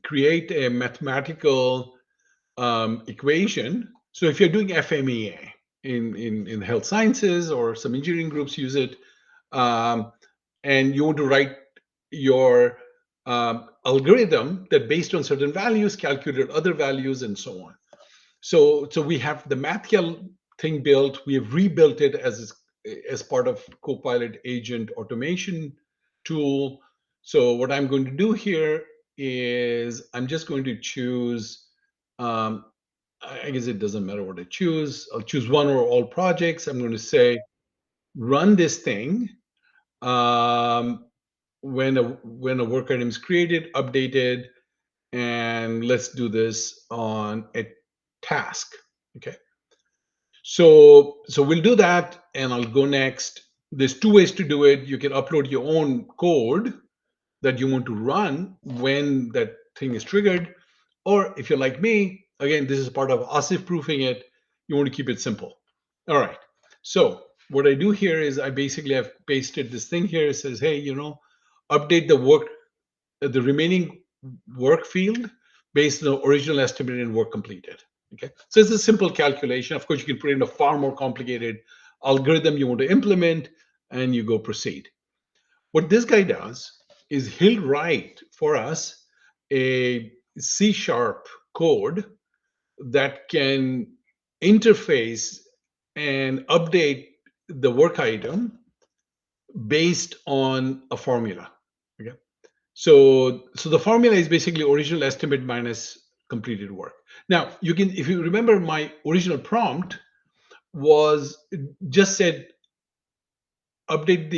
create a mathematical equation. So if you're doing FMEA in health sciences, or some engineering groups use it, and you want to write your algorithm that based on certain values calculated other values and so on. So we have the MathCal thing built. We have rebuilt it as part of Copilot agent automation tool. So what I'm going to do here is I'm just going to choose I guess it doesn't matter what I choose. I'll choose one or all projects. I'm going to say, run this thing um, when a work item is created, updated, and let's do this on a task. Okay. So we'll do that, and I'll go next. There's two ways to do it. You can upload your own code that you want to run when that thing is triggered. Or if you're like me, again, this is part of ASIF proofing it, you want to keep it simple. All right. So what I do here is I basically have pasted this thing here. It says, hey, update the remaining work field based on the original estimated work completed. Okay. So it's a simple calculation. Of course, you can put in a far more complicated algorithm you want to implement, and you go proceed. What this guy does is he'll write for us a C# code that can interface and update the work item based on a formula. Okay. So the formula is basically original estimate minus completed work. Now, if you remember, my original prompt was just said update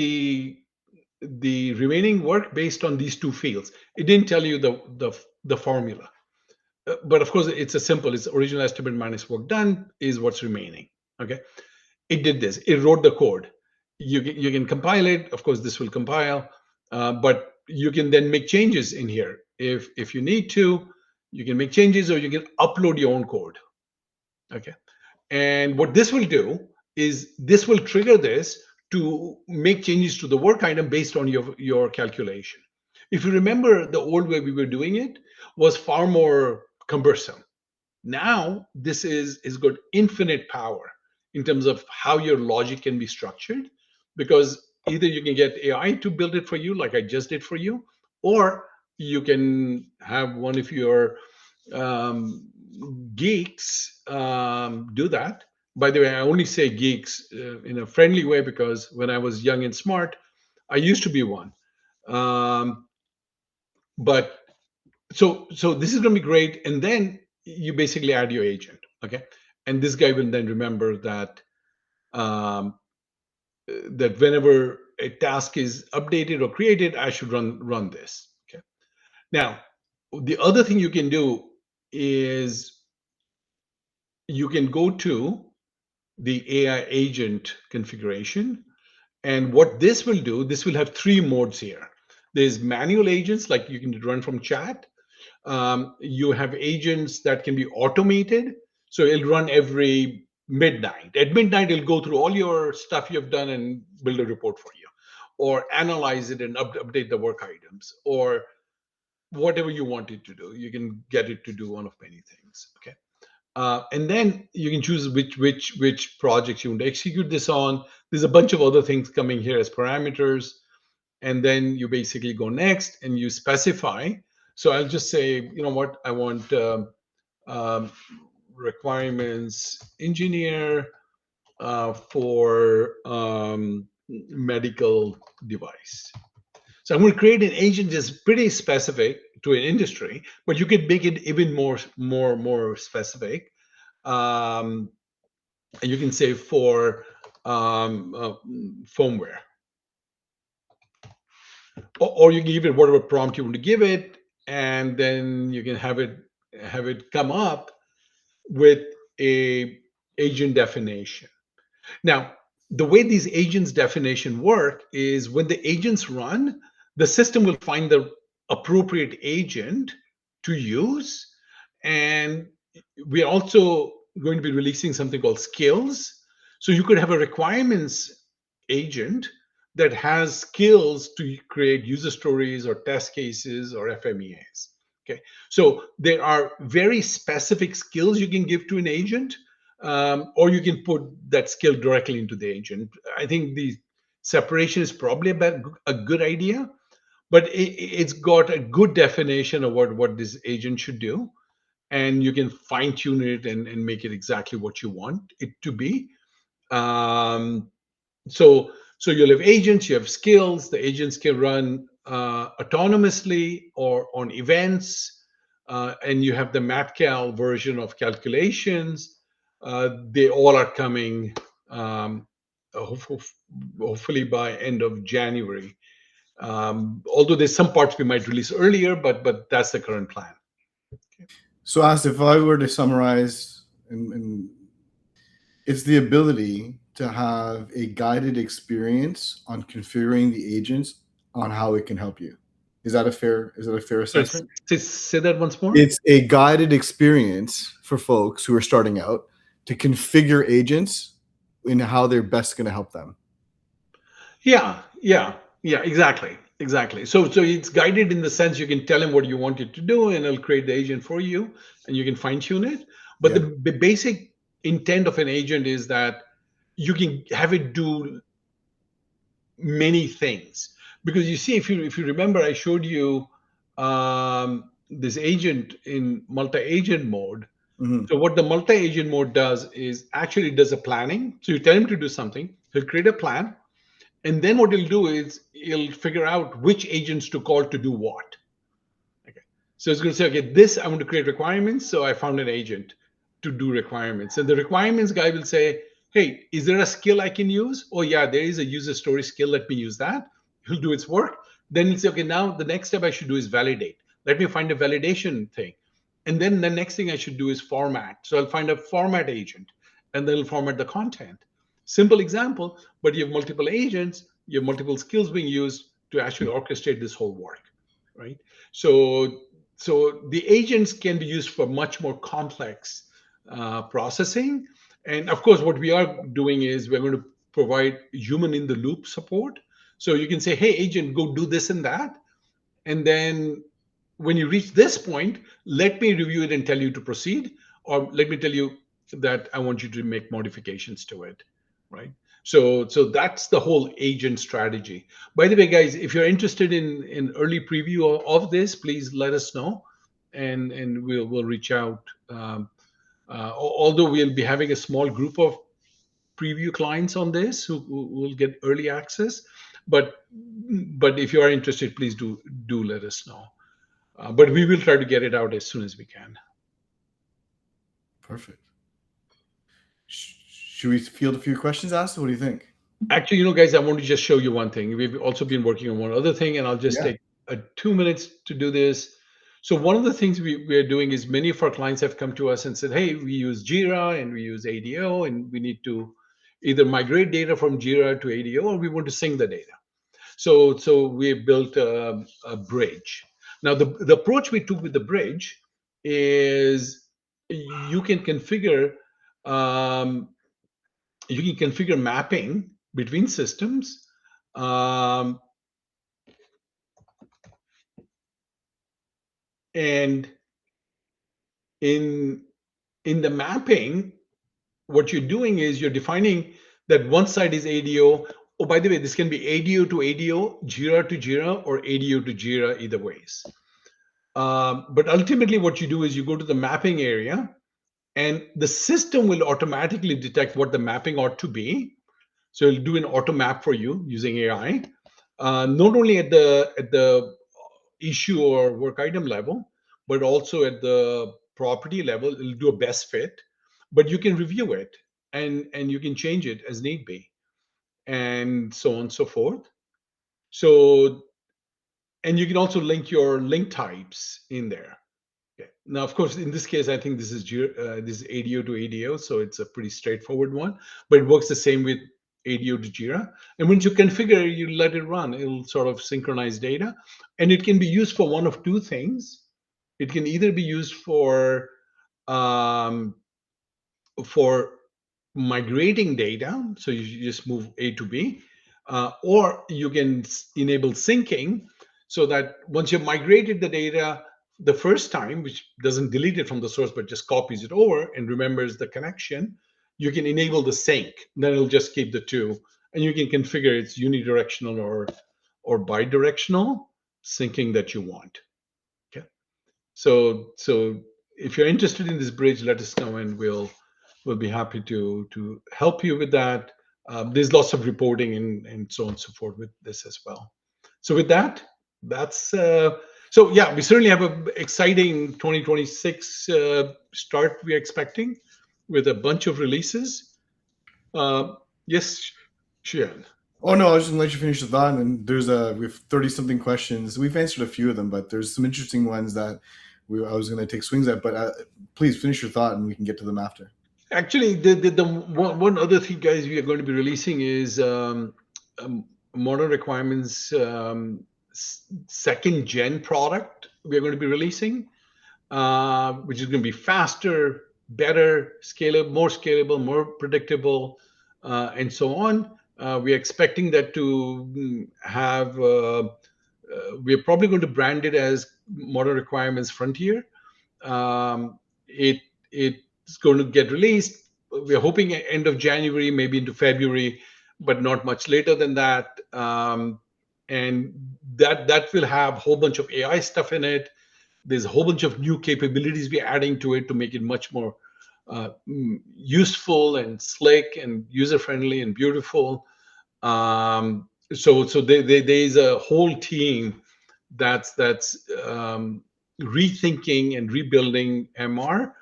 the remaining work based on these two fields. It didn't tell you the formula. But of course, it's a simple. It's original estimate minus work done is what's remaining. Okay. It did this. It wrote the code. You can compile it. Of course, this will compile, but you can then make changes in here if you need to. You can make changes, or you can upload your own code. Okay. And what this will do is this will trigger this to make changes to the work item based on your calculation. If you remember, the old way we were doing it was far more cumbersome. Now this is got infinite power in terms of how your logic can be structured, because either you can get AI to build it for you, like I just did for you, or you can have one of your um, geeks do that. By the way, I only say geeks in a friendly way, because when I was young and smart, I used to be one. Um, but so this is going to be great, and then you basically add your agent. Okay. And this guy will then remember um, that whenever a task is updated or created, I should run this. Okay. Now, the other thing you can do is you can go to the AI agent configuration. And what this will do, this will have three modes here. There's manual agents, like you can run from chat. You have agents that can be automated. So it'll run every midnight. At midnight, it'll go through all your stuff you've done and build a report for you, or analyze it and update the work items, or whatever you want it to do. You can get it to do one of many things. Okay. And then you can choose which projects you want to execute this on. There's a bunch of other things coming here as parameters, and then you basically go next and you specify. So I'll just say, you know what, I want um, requirements engineer for medical device. So I'm going to create an agent that's pretty specific to an industry, but you could make it even more specific. Um, and you can say for firmware, or you can give it whatever prompt you want to give it, and then you can have it come up with a agent definition. Now, the way these agents definition work is when the agents run, the system will find the appropriate agent to use. And we're also going to be releasing something called skills. So you could have a requirements agent that has skills to create user stories or test cases or FMEAs. Okay. So there are very specific skills you can give to an agent, or you can put that skill directly into the agent. I think the separation is probably a good idea, but it's got a good definition of what this agent should do, and you can fine tune it and make it exactly what you want it to be. Um, so you'll have agents, you have skills. The agents can run autonomously or on events. and you have the MatCal version of calculations. They all are coming, hopefully by end of January. Although there's some parts we might release earlier, but that's the current plan. So, as if I were to summarize, and it's the ability to have a guided experience on configuring the agents on how it can help you. Is that a fair assessment? Say that once more. It's a guided experience for folks who are starting out to configure agents in how they're best going to help them. Yeah, exactly. So it's guided in the sense you can tell him what you want it to do, and it'll create the agent for you, and you can fine tune it. But the basic intent of an agent is that you can have it do many things. Because you see, if you remember, I showed you this agent in multi-agent mode. Mm-hmm. So what the multi-agent mode does is actually does a planning. So you tell him to do something, he'll create a plan, and then what he'll do is he'll figure out which agents to call to do what. Okay. So it's going to say, okay, this I want to create requirements. So I found an agent to do requirements. And the requirements guy will say, hey, is there a skill I can use? Oh yeah, there is a user story skill. Let me use that. He'll do its work. Then he'll say, okay, now the next step I should do is validate. Let me find a validation thing. And then the next thing I should do is format. So I'll find a format agent, and then I'll format the content. Simple example, but you have multiple agents, you have multiple skills being used to actually orchestrate this whole work, right? So the agents can be used for much more complex processing. And of course, what we are doing is we're going to provide human in the loop support. So you can say, hey, agent, go do this and that. And then when you reach this point, let me review it and tell you to proceed, or let me tell you that I want you to make modifications to it, right? So that's the whole agent strategy. By the way, guys, if you're interested in early preview of this, please let us know, and we'll reach out. Although we'll be having a small group of preview clients on this who will get early access, but if you are interested, please do let us know. But we will try to get it out as soon as we can. Perfect. Should we field a few questions, Asta? What do you think? Actually, guys, I want to just show you one thing. We've also been working on one other thing, and I'll just take 2 minutes to do this. So one of the things we are doing is many of our clients have come to us and said, hey, we use Jira and we use ADO, and we need to either migrate data from Jira to ADO, or we want to sync the data. So we built a bridge. Now, the approach we took with the bridge is you can configure mapping between systems. And in the mapping, what you're doing is you're defining that one side is ADO. Oh, by the way, this can be ADO to ADO, Jira to Jira, or ADO to Jira, either ways. But ultimately, what you do is you go to the mapping area, and the system will automatically detect what the mapping ought to be. So it'll do an auto map for you using AI, not only at the issue or work item level, but also at the property level. It'll do a best fit, but you can review it and you can change it as need be, and so on and so forth. So, and you can also link your link types in there. Okay. Now, of course, in this case, I think this is ADO to ADO, so it's a pretty straightforward one, but it works the same with ADO to Jira. And once you configure it, you let it run, it'll sort of synchronize data. And it can be used for one of two things. It can either be used for migrating data, so you just move A to B, or you can enable syncing, so that once you've migrated the data the first time, which doesn't delete it from the source, but just copies it over and remembers the connection, you can enable the sync. Then it'll just keep the two, and you can configure it's unidirectional or bidirectional syncing that you want. Okay. So if you're interested in this bridge, let us know, and we'll be happy to help you with that. There's lots of reporting and so on and so forth with this as well. So with that, that's So yeah, we certainly have an exciting 2026 start we're expecting with a bunch of releases. Yes, Shian. Oh no, I was just gonna let you finish the thought. And we have 30 something questions. We've answered a few of them, but there's some interesting ones that I was gonna take swings at. But please finish your thought, and we can get to them after. Actually, the one other thing, guys, we are going to be releasing is modern requirements second gen product we are going to be releasing, which is going to be faster, better, scalable, more predictable, and so on. We're expecting that to have. We're probably going to brand it as Modern Requirements Frontier. It's going to get released. We're hoping at end of January, maybe into February, but not much later than that. And that will have a whole bunch of AI stuff in it. There's a whole bunch of new capabilities we're adding to it to make it much more useful and slick and user friendly and beautiful. So there's a whole team that's rethinking and rebuilding MR.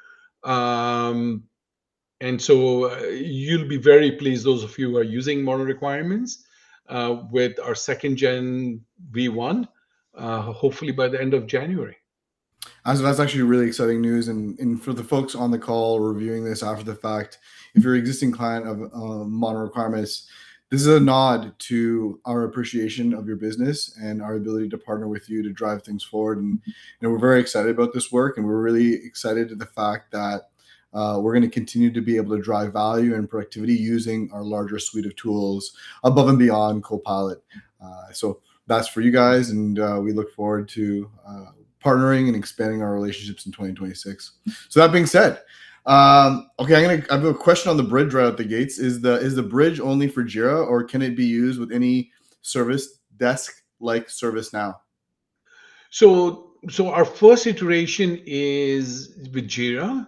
And so you'll be very pleased, those of you who are using modern requirements, with our second gen V1, hopefully by the end of January. So that's actually really exciting news. And for the folks on the call reviewing this after the fact, if you're an existing client of Modern Requirements, this is a nod to our appreciation of your business and our ability to partner with you to drive things forward. And we're very excited about this work, and we're really excited at the fact that we're going to continue to be able to drive value and productivity using our larger suite of tools above and beyond Copilot. So that's for you guys, and we look forward to partnering and expanding our relationships in 2026. So that being said, okay, I have a question on the bridge right out the gates. Is the bridge only for Jira, or can it be used with any service desk like ServiceNow? So our first iteration is with Jira,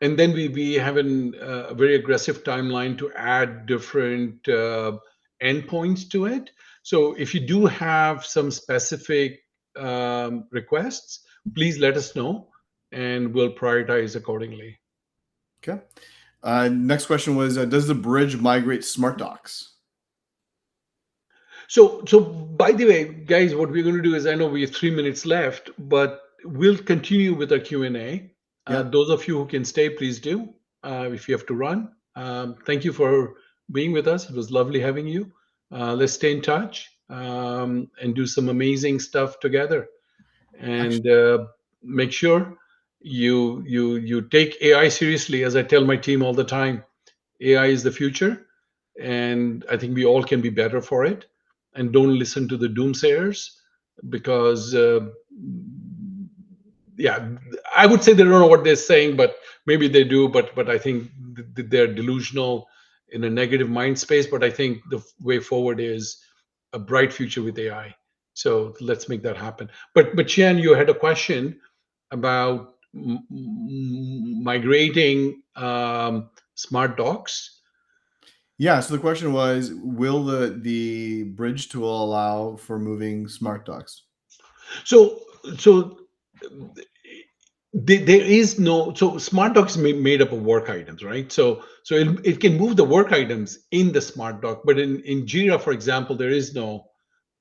and then we have a very aggressive timeline to add different endpoints to it. So if you do have some specific requests, please let us know, and we'll prioritize accordingly. Okay. Next question was, does the bridge migrate smart docs? So by the way, guys, what we're going to do is, I know we have 3 minutes left, but we'll continue with our Q&A. Yeah. Those of you who can stay, please do. If you have to run, thank you for being with us. It was lovely having you. Let's stay in touch and do some amazing stuff together. And make sure you take AI seriously, as I tell my team all the time. AI is the future, and I think we all can be better for it. And don't listen to the doomsayers, because yeah, I would say they don't know what they're saying, but maybe they do. But I think they're delusional in a negative mind space. But I think the way forward is a bright future with AI. So let's make that happen. But Chian, you had a question about migrating smart docs. Yeah. So the question was, will the bridge tool allow for moving smart docs? So there is no, so smart doc is made up of work items, right? So it can move the work items in the smart doc, but in Jira, for example, there is no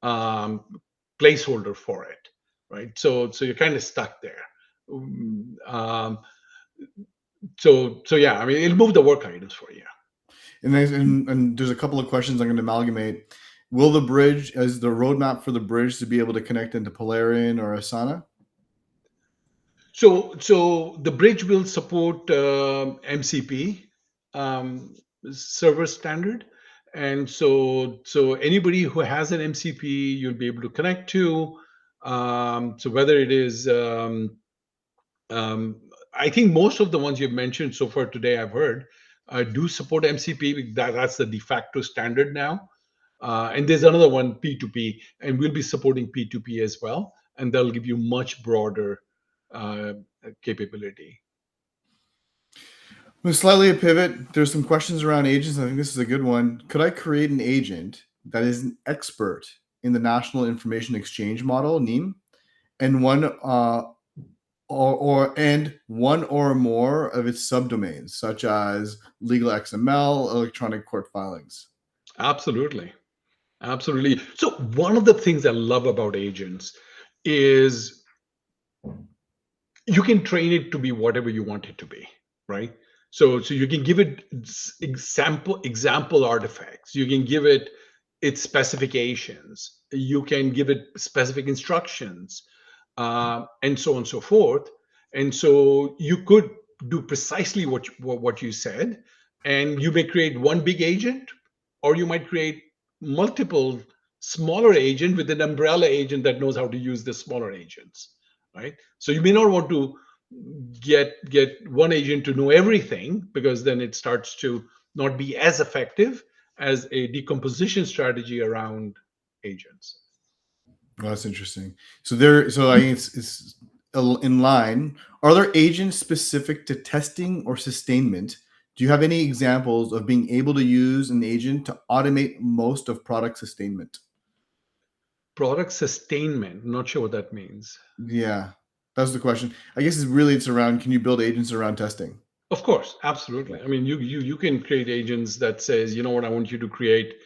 placeholder for it, right? So you're kind of stuck there. So yeah, I mean, it'll move the work items for you. And there's a couple of questions I'm going to amalgamate. Will the bridge, as the roadmap for the bridge to be able to connect into Polarian or Asana? So the bridge will support MCP server standard, and so anybody who has an MCP, you'll be able to connect to. So whether it is, I think most of the ones you've mentioned so far today, I've heard, do support MCP. That's the de facto standard now. And there's another one, P2P, and we'll be supporting P2P as well, and that'll give you much broader capability. Well, slightly a pivot. There's some questions around agents. I think this is a good one. Could I create an agent that is an expert in the National Information Exchange model, NIM, and one or more of its subdomains, such as legal XML, electronic court filings. Absolutely. Absolutely. So one of the things I love about agents is you can train it to be whatever you want it to be, right? So you can give it example artifacts. You can give it its specifications. You can give it specific instructions, and so on and so forth. And so you could do precisely what you said, and you may create one big agent, or you might create multiple smaller agent with an umbrella agent that knows how to use the smaller agents, right? So you may not want to get one agent to know everything, because then it starts to not be as effective as a decomposition strategy around agents. Well, that's interesting. So I think it's in line. Are there agents specific to testing or sustainment? Do you have any examples of being able to use an agent to automate most of product sustainment? Product sustainment, not sure what that means. Yeah, that's the question. I guess it's around, can you build agents around testing? Of course, absolutely. I mean, you can create agents that says, you know what, I want you to create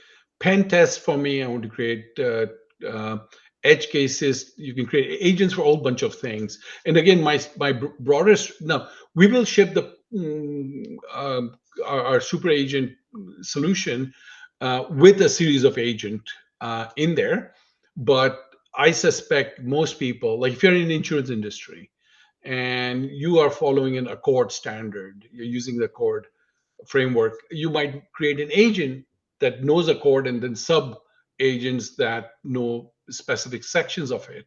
pen tests for me. I want to create uh, edge cases. You can create agents for a whole bunch of things. And again, my broadest now we will ship the our super agent solution with a series of agent in there. But I suspect most people, like if you're in the insurance industry, and you are following an accord standard, you're using the accord framework, you might create an agent that knows accord and then sub agents that know specific sections of it.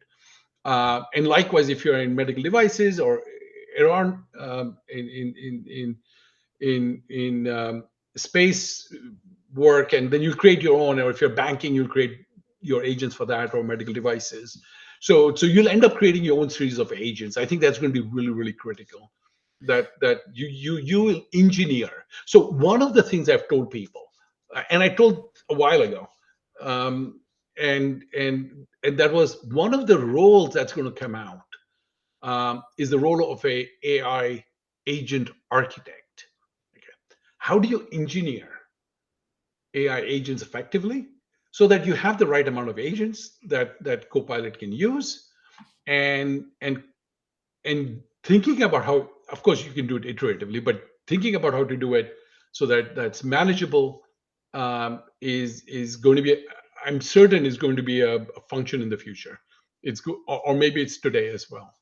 And likewise, if you're in medical devices or around in space work, and then you create your own, or if you're banking, you'll create your agents for that, or medical devices. So you'll end up creating your own series of agents. I think that's going to be really, really critical, that you will engineer. So one of the things I've told people, and I told a while ago, um, and that was one of the roles that's going to come out, is the role of a AI agent architect. Okay. How do you engineer AI agents effectively so that you have the right amount of agents that Copilot can use, and thinking about how, of course, you can do it iteratively, but thinking about how to do it so that that's manageable, is going to be, I'm certain, is going to be a function in the future. It's good, or maybe it's today as well.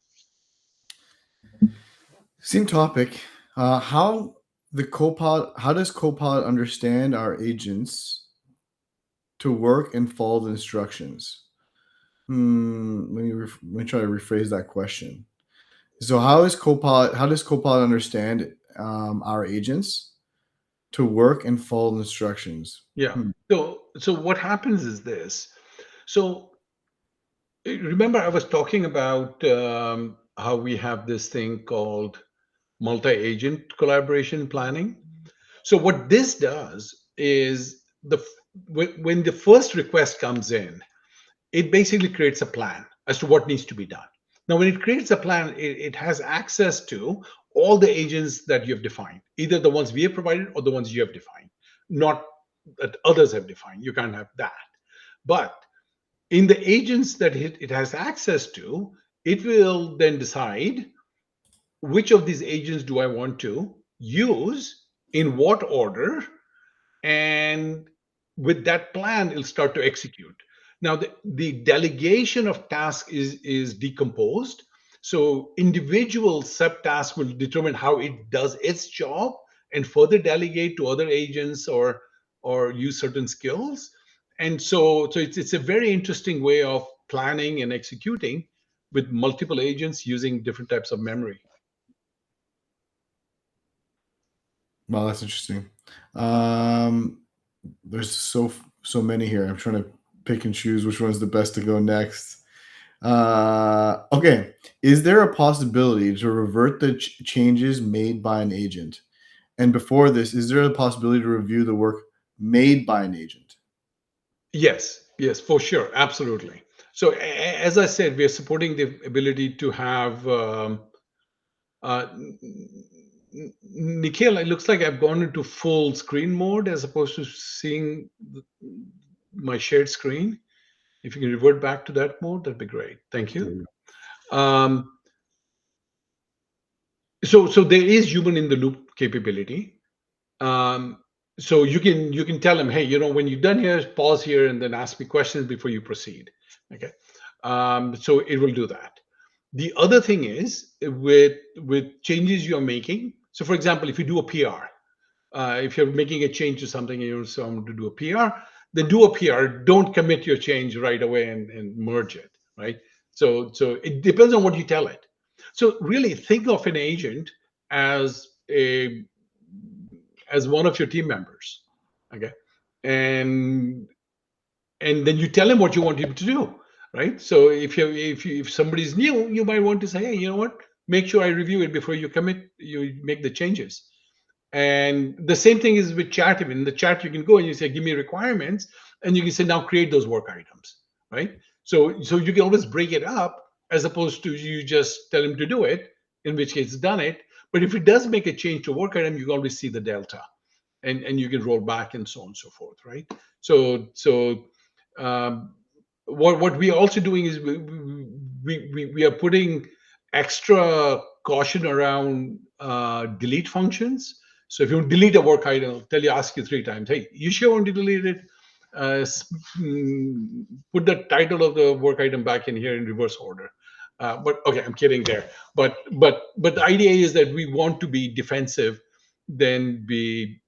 Same topic. How does Copilot understand our agents to work and follow the instructions? Let me try to rephrase that question. So how does Copilot understand our agents to work and follow the instructions? Yeah. So what happens is this. So remember, I was talking about how we have this thing called multi-agent collaboration planning. So what this does is when the first request comes in, it basically creates a plan as to what needs to be done. Now, when it creates a plan, it has access to all the agents that you have defined, either the ones we have provided or the ones you have defined, not that others have defined. You can't have that. But in the agents that it has access to, it will then decide which of these agents do I want to use, in what order, and with that plan, it'll start to execute. Now, the delegation of task is decomposed. So individual subtasks will determine how it does its job and further delegate to other agents, or use certain skills. And so it's a very interesting way of planning and executing with multiple agents using different types of memory. Wow, that's interesting. There's so many here. I'm trying to pick and choose which one's the best to go next. Okay. Is there a possibility to revert the changes made by an agent? And before this, is there a possibility to review the work made by an agent? Yes, for sure, absolutely. So as I said, we are supporting the ability to have Nikhil, it looks like I've gone into full screen mode as opposed to seeing my shared screen. If you can revert back to that mode, that'd be great. Thank There you. you Um, so there is human in the loop capability. Um, so you can tell them, hey, when you're done here, pause here and then ask me questions before you proceed. Okay. So it will do that. The other thing is with changes you're making. So for example, if you do a PR, if you're making a change to something and you want someone to do a PR, then do a PR. Don't commit your change right away and merge it, right? So it depends on what you tell it. So really think of an agent as a as one of your team members, okay, and and then you tell him what you want him to do, right? So if somebody's new, you might want to say, hey, you know what? Make sure I review it before you commit. You make the changes. And the same thing is with chat. Even in the chat, you can go and you say, give me requirements, and you can say, now create those work items, right? So you can always break it up as opposed to you just tell him to do it, in which case it's done it. But if it does make a change to work item, you can always see the delta, and you can roll back and so on and so forth, right? So um, what we are also doing is we are putting extra caution around delete functions. So if you delete a work item, it'll ask you 3 times, hey, you sure want to delete it? Put the title of the work item back in here in reverse order. But okay, I'm kidding there. But the idea is that we want to be defensive than be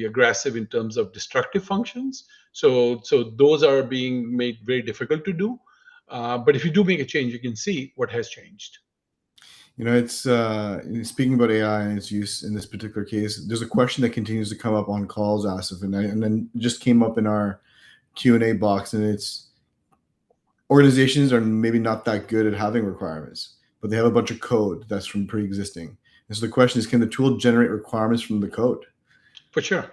aggressive in terms of destructive functions. So those are being made very difficult to do. But if you do make a change, you can see what has changed. It's speaking about AI and its use in this particular case. There's a question that continues to come up on calls, Asif, and then just came up in our Q&A box, and it's organizations are maybe not that good at having requirements, but they have a bunch of code that's from pre-existing. And so the question is, can the tool generate requirements from the code? For sure.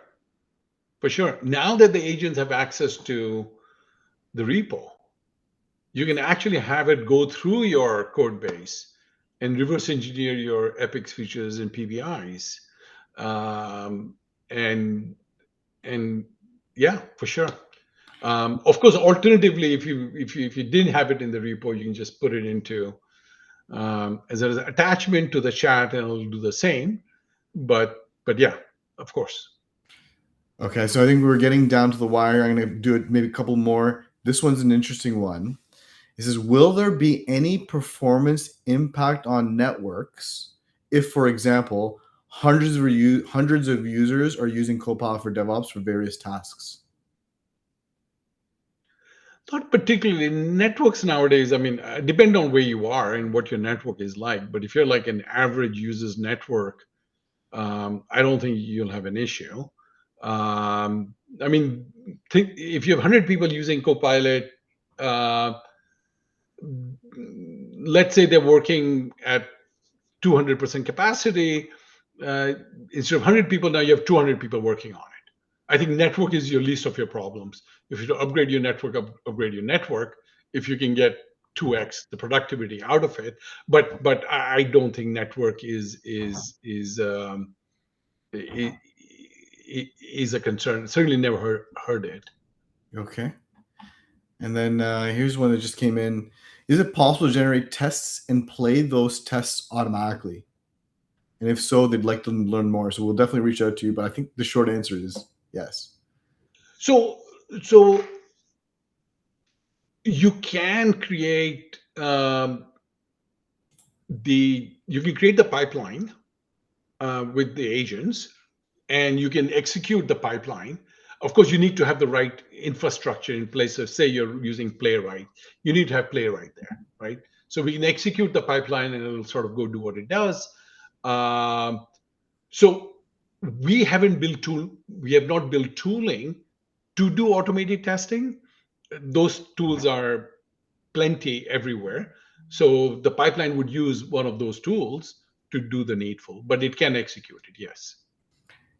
For sure. Now that the agents have access to the repo, you can actually have it go through your code base and reverse engineer your epics features and PBIs. Um, and and yeah, for sure. Of course, alternatively, if you didn't have it in the repo, you can just put it into as an attachment to the chat, and it'll do the same. But yeah, of course. Okay, so I think we're getting down to the wire. I'm going to do it maybe a couple more. This one's an interesting one. It says, will there be any performance impact on networks if, for example, hundreds of users are using Copilot4DevOps for various tasks? Not particularly. Networks nowadays, I mean, depend on where you are and what your network is like. But if you're like an average user's network, I don't think you'll have an issue. I mean, think if you have 100 people using Copilot, uh, let's say they're working at 200% capacity. Uh, Instead of 100 people, now you have 200 people working on it. I think network is your least of your problems. If you upgrade your network, upgrade your network. If you can get 2x the productivity out of it, but I don't think network i- is a concern. Certainly never heard it. Okay. And then here's one that just came in. Is it possible to generate tests and play those tests automatically? And if so, they'd like to learn more. So we'll definitely reach out to you. But I think the short answer is yes. So you can create the pipeline with the agents, and you can execute the pipeline. Of course, you need to have the right infrastructure in place. So say you're using Playwright, you need to have Playwright there, right? So we can execute the pipeline and it'll sort of go do what it does. So we have not built tooling to do automated testing. Those tools are plenty everywhere. So the pipeline would use one of those tools to do the needful, but it can execute it, yes.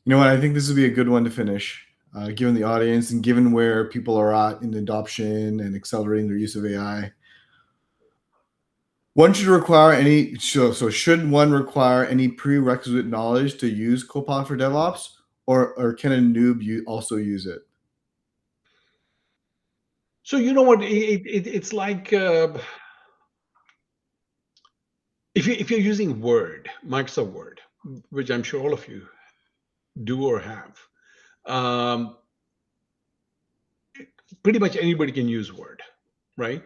You know what? I think this would be a good one to finish, given the audience and given where people are at in adoption and accelerating their use of AI. One should require any, so should one require any prerequisite knowledge to use Copilot for DevOps, or can a noob also use it? So you know what? It's like if you're using Word, Microsoft Word, which I'm sure all of you do or have, um, pretty much anybody can use Word, right?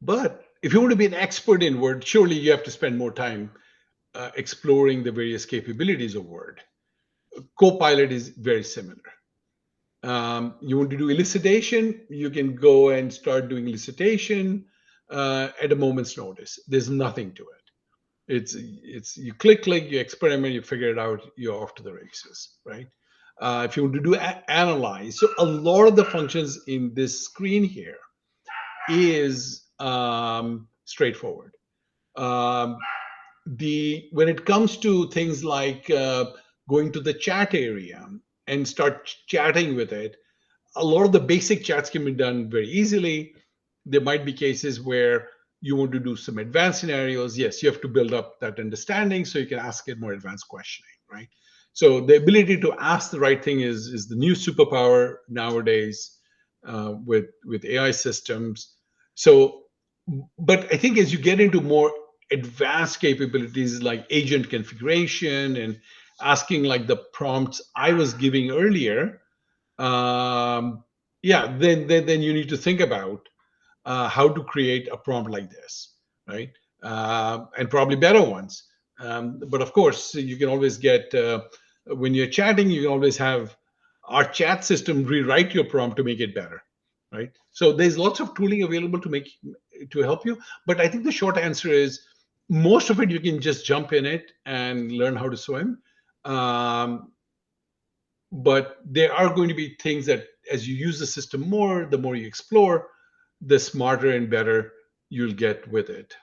But if you want to be an expert in Word, surely you have to spend more time exploring the various capabilities of Word. Copilot is very similar. You want to do elicitation, you can go and start doing elicitation at a moment's notice. There's nothing to it. It's you click, you experiment, you figure it out, you're off to the races, right? If you want to do analyze, so a lot of the functions in this screen here is straightforward. Um, when it comes to things like going to the chat area and start chatting with it, a lot of the basic chats can be done very easily. There might be cases where you want to do some advanced scenarios. Yes, you have to build up that understanding so you can ask it more advanced questioning, right? So the ability to ask the right thing is the new superpower nowadays with AI systems. So, but I think as you get into more advanced capabilities like agent configuration and asking like the prompts I was giving earlier, yeah, then you need to think about how to create a prompt like this, right? And probably better ones. But of course, you can always get when you're chatting, you can always have our chat system rewrite your prompt to make it better, right? So there's lots of tooling available to help you. But I think the short answer is most of it you can just jump in it and learn how to swim. Um, but there are going to be things that as you use the system more, the more you explore, the smarter and better you'll get with it.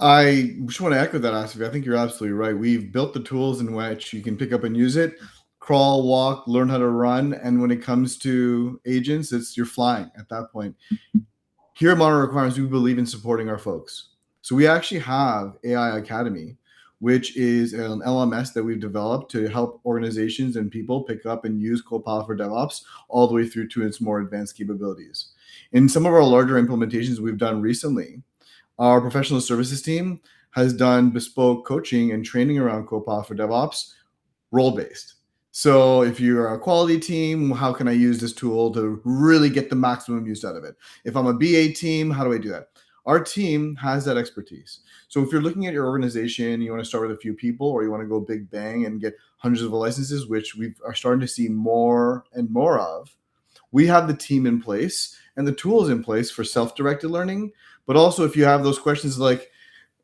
I just want to echo that, Asif. I think you're absolutely right. We've built the tools in which you can pick up and use it, crawl, walk, learn how to run. And when it comes to agents, you're flying at that point. Here at Modern Requirements, we believe in supporting our folks. So we actually have AI Academy, which is an LMS that we've developed to help organizations and people pick up and use Copilot for DevOps all the way through to its more advanced capabilities. In some of our larger implementations we've done recently, our professional services team has done bespoke coaching and training around Copilot for DevOps, role-based. So if you're a quality team, how can I use this tool to really get the maximum use out of it? If I'm a BA team, how do I do that? Our team has that expertise. So if you're looking at your organization, you want to start with a few people, or you want to go big bang and get hundreds of licenses, which we are starting to see more and more of, we have the team in place and the tools in place for self-directed learning. But also, if you have those questions like,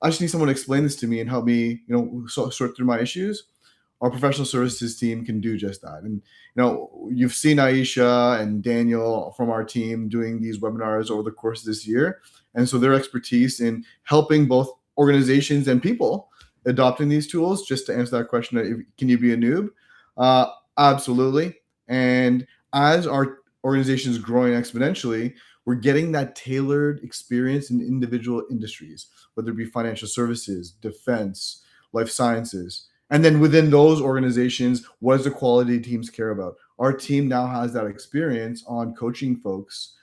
I just need someone to explain this to me and help me, sort through my issues, our professional services team can do just that. And you've seen Aisha and Daniel from our team doing these webinars over the course of this year, and so their expertise in helping both organizations and people adopting these tools. Just to answer that question, can you be a noob? Absolutely. And as our organization is growing exponentially, we're getting that tailored experience in individual industries, whether it be financial services, defense, life sciences. And then within those organizations, what does the quality teams care about? Our team now has that experience on coaching folks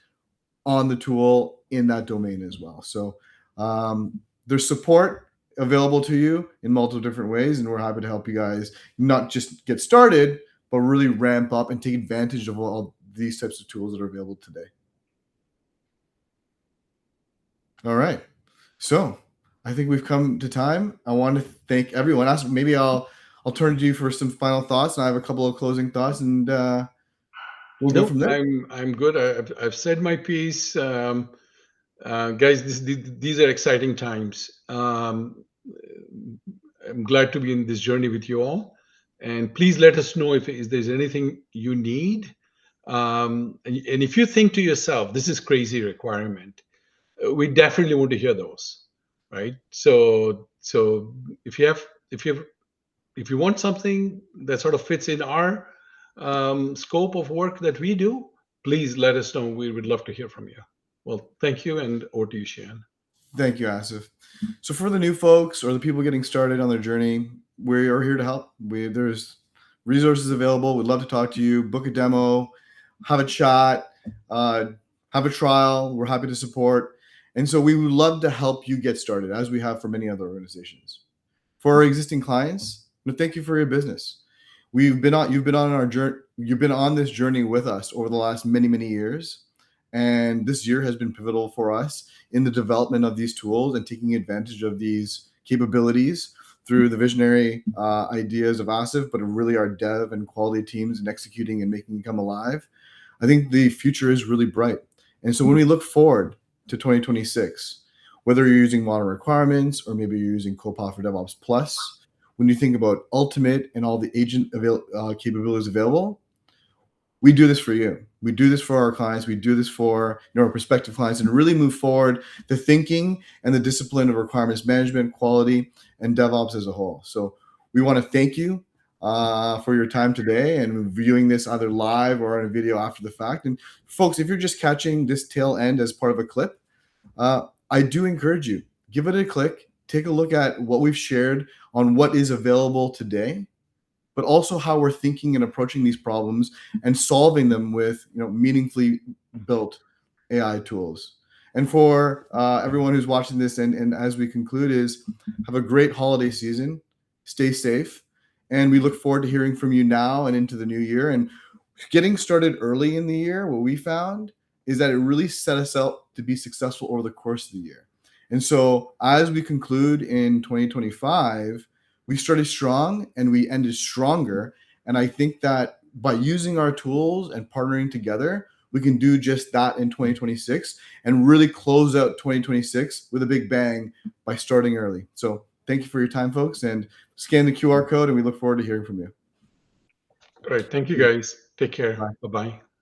on the tool in that domain as well. So there's support available to you in multiple different ways, and we're happy to help you guys not just get started, but really ramp up and take advantage of all these types of tools that are available today. All right. So I think we've come to time. I want to thank everyone. Maybe I'll turn to you for some final thoughts, and I have a couple of closing thoughts, and we'll go from there. I'm good. I've said my piece. Guys, these are exciting times. I'm glad to be in this journey with you all. And please let us know if there's anything you need. And if you think to yourself, this is crazy requirement, we definitely want to hear those, right? So if you want something that sort of fits in our scope of work that we do, please let us know. We would love to hear from you. Well, thank you, and over to you, Shian. Thank you, Asif. So for the new folks or the people getting started on their journey, we are here to help. There's resources available. We'd love to talk to you. Book a demo, have a chat, have a trial. We're happy to support. And so we would love to help you get started, as we have for many other organizations. For our existing clients, thank you for your business. You've been on this journey with us over the last many years. And this year has been pivotal for us in the development of these tools and taking advantage of these capabilities through the visionary ideas of Asif, but really our dev and quality teams and executing and making it come alive. I think the future is really bright. And so when we look forward to 2026, whether you're using modern requirements or maybe you're using Copilot4DevOps Plus, when you think about Ultimate and all the agent capabilities available, we do this for you. We do this for our clients. We do this for our prospective clients, and really move forward the thinking and the discipline of requirements management, quality, and DevOps as a whole. So we want to thank you for your time today and viewing this either live or on a video after the fact. And folks, if you're just catching this tail end as part of a clip, I do encourage you, give it a click, take a look at what we've shared on what is available today, but also how we're thinking and approaching these problems and solving them with meaningfully built AI tools. And for everyone who's watching this, and as we conclude, is have a great holiday season, stay safe, and we look forward to hearing from you now and into the new year. And getting started early in the year, what we found is that it really set us up to be successful over the course of the year. And so as we conclude in 2025, we started strong and we ended stronger. And I think that by using our tools and partnering together, we can do just that in 2026 and really close out 2026 with a big bang by starting early. So thank you for your time, folks, and scan the QR code, and we look forward to hearing from you. All right. Thank you, guys. Take care. Bye. Bye-bye.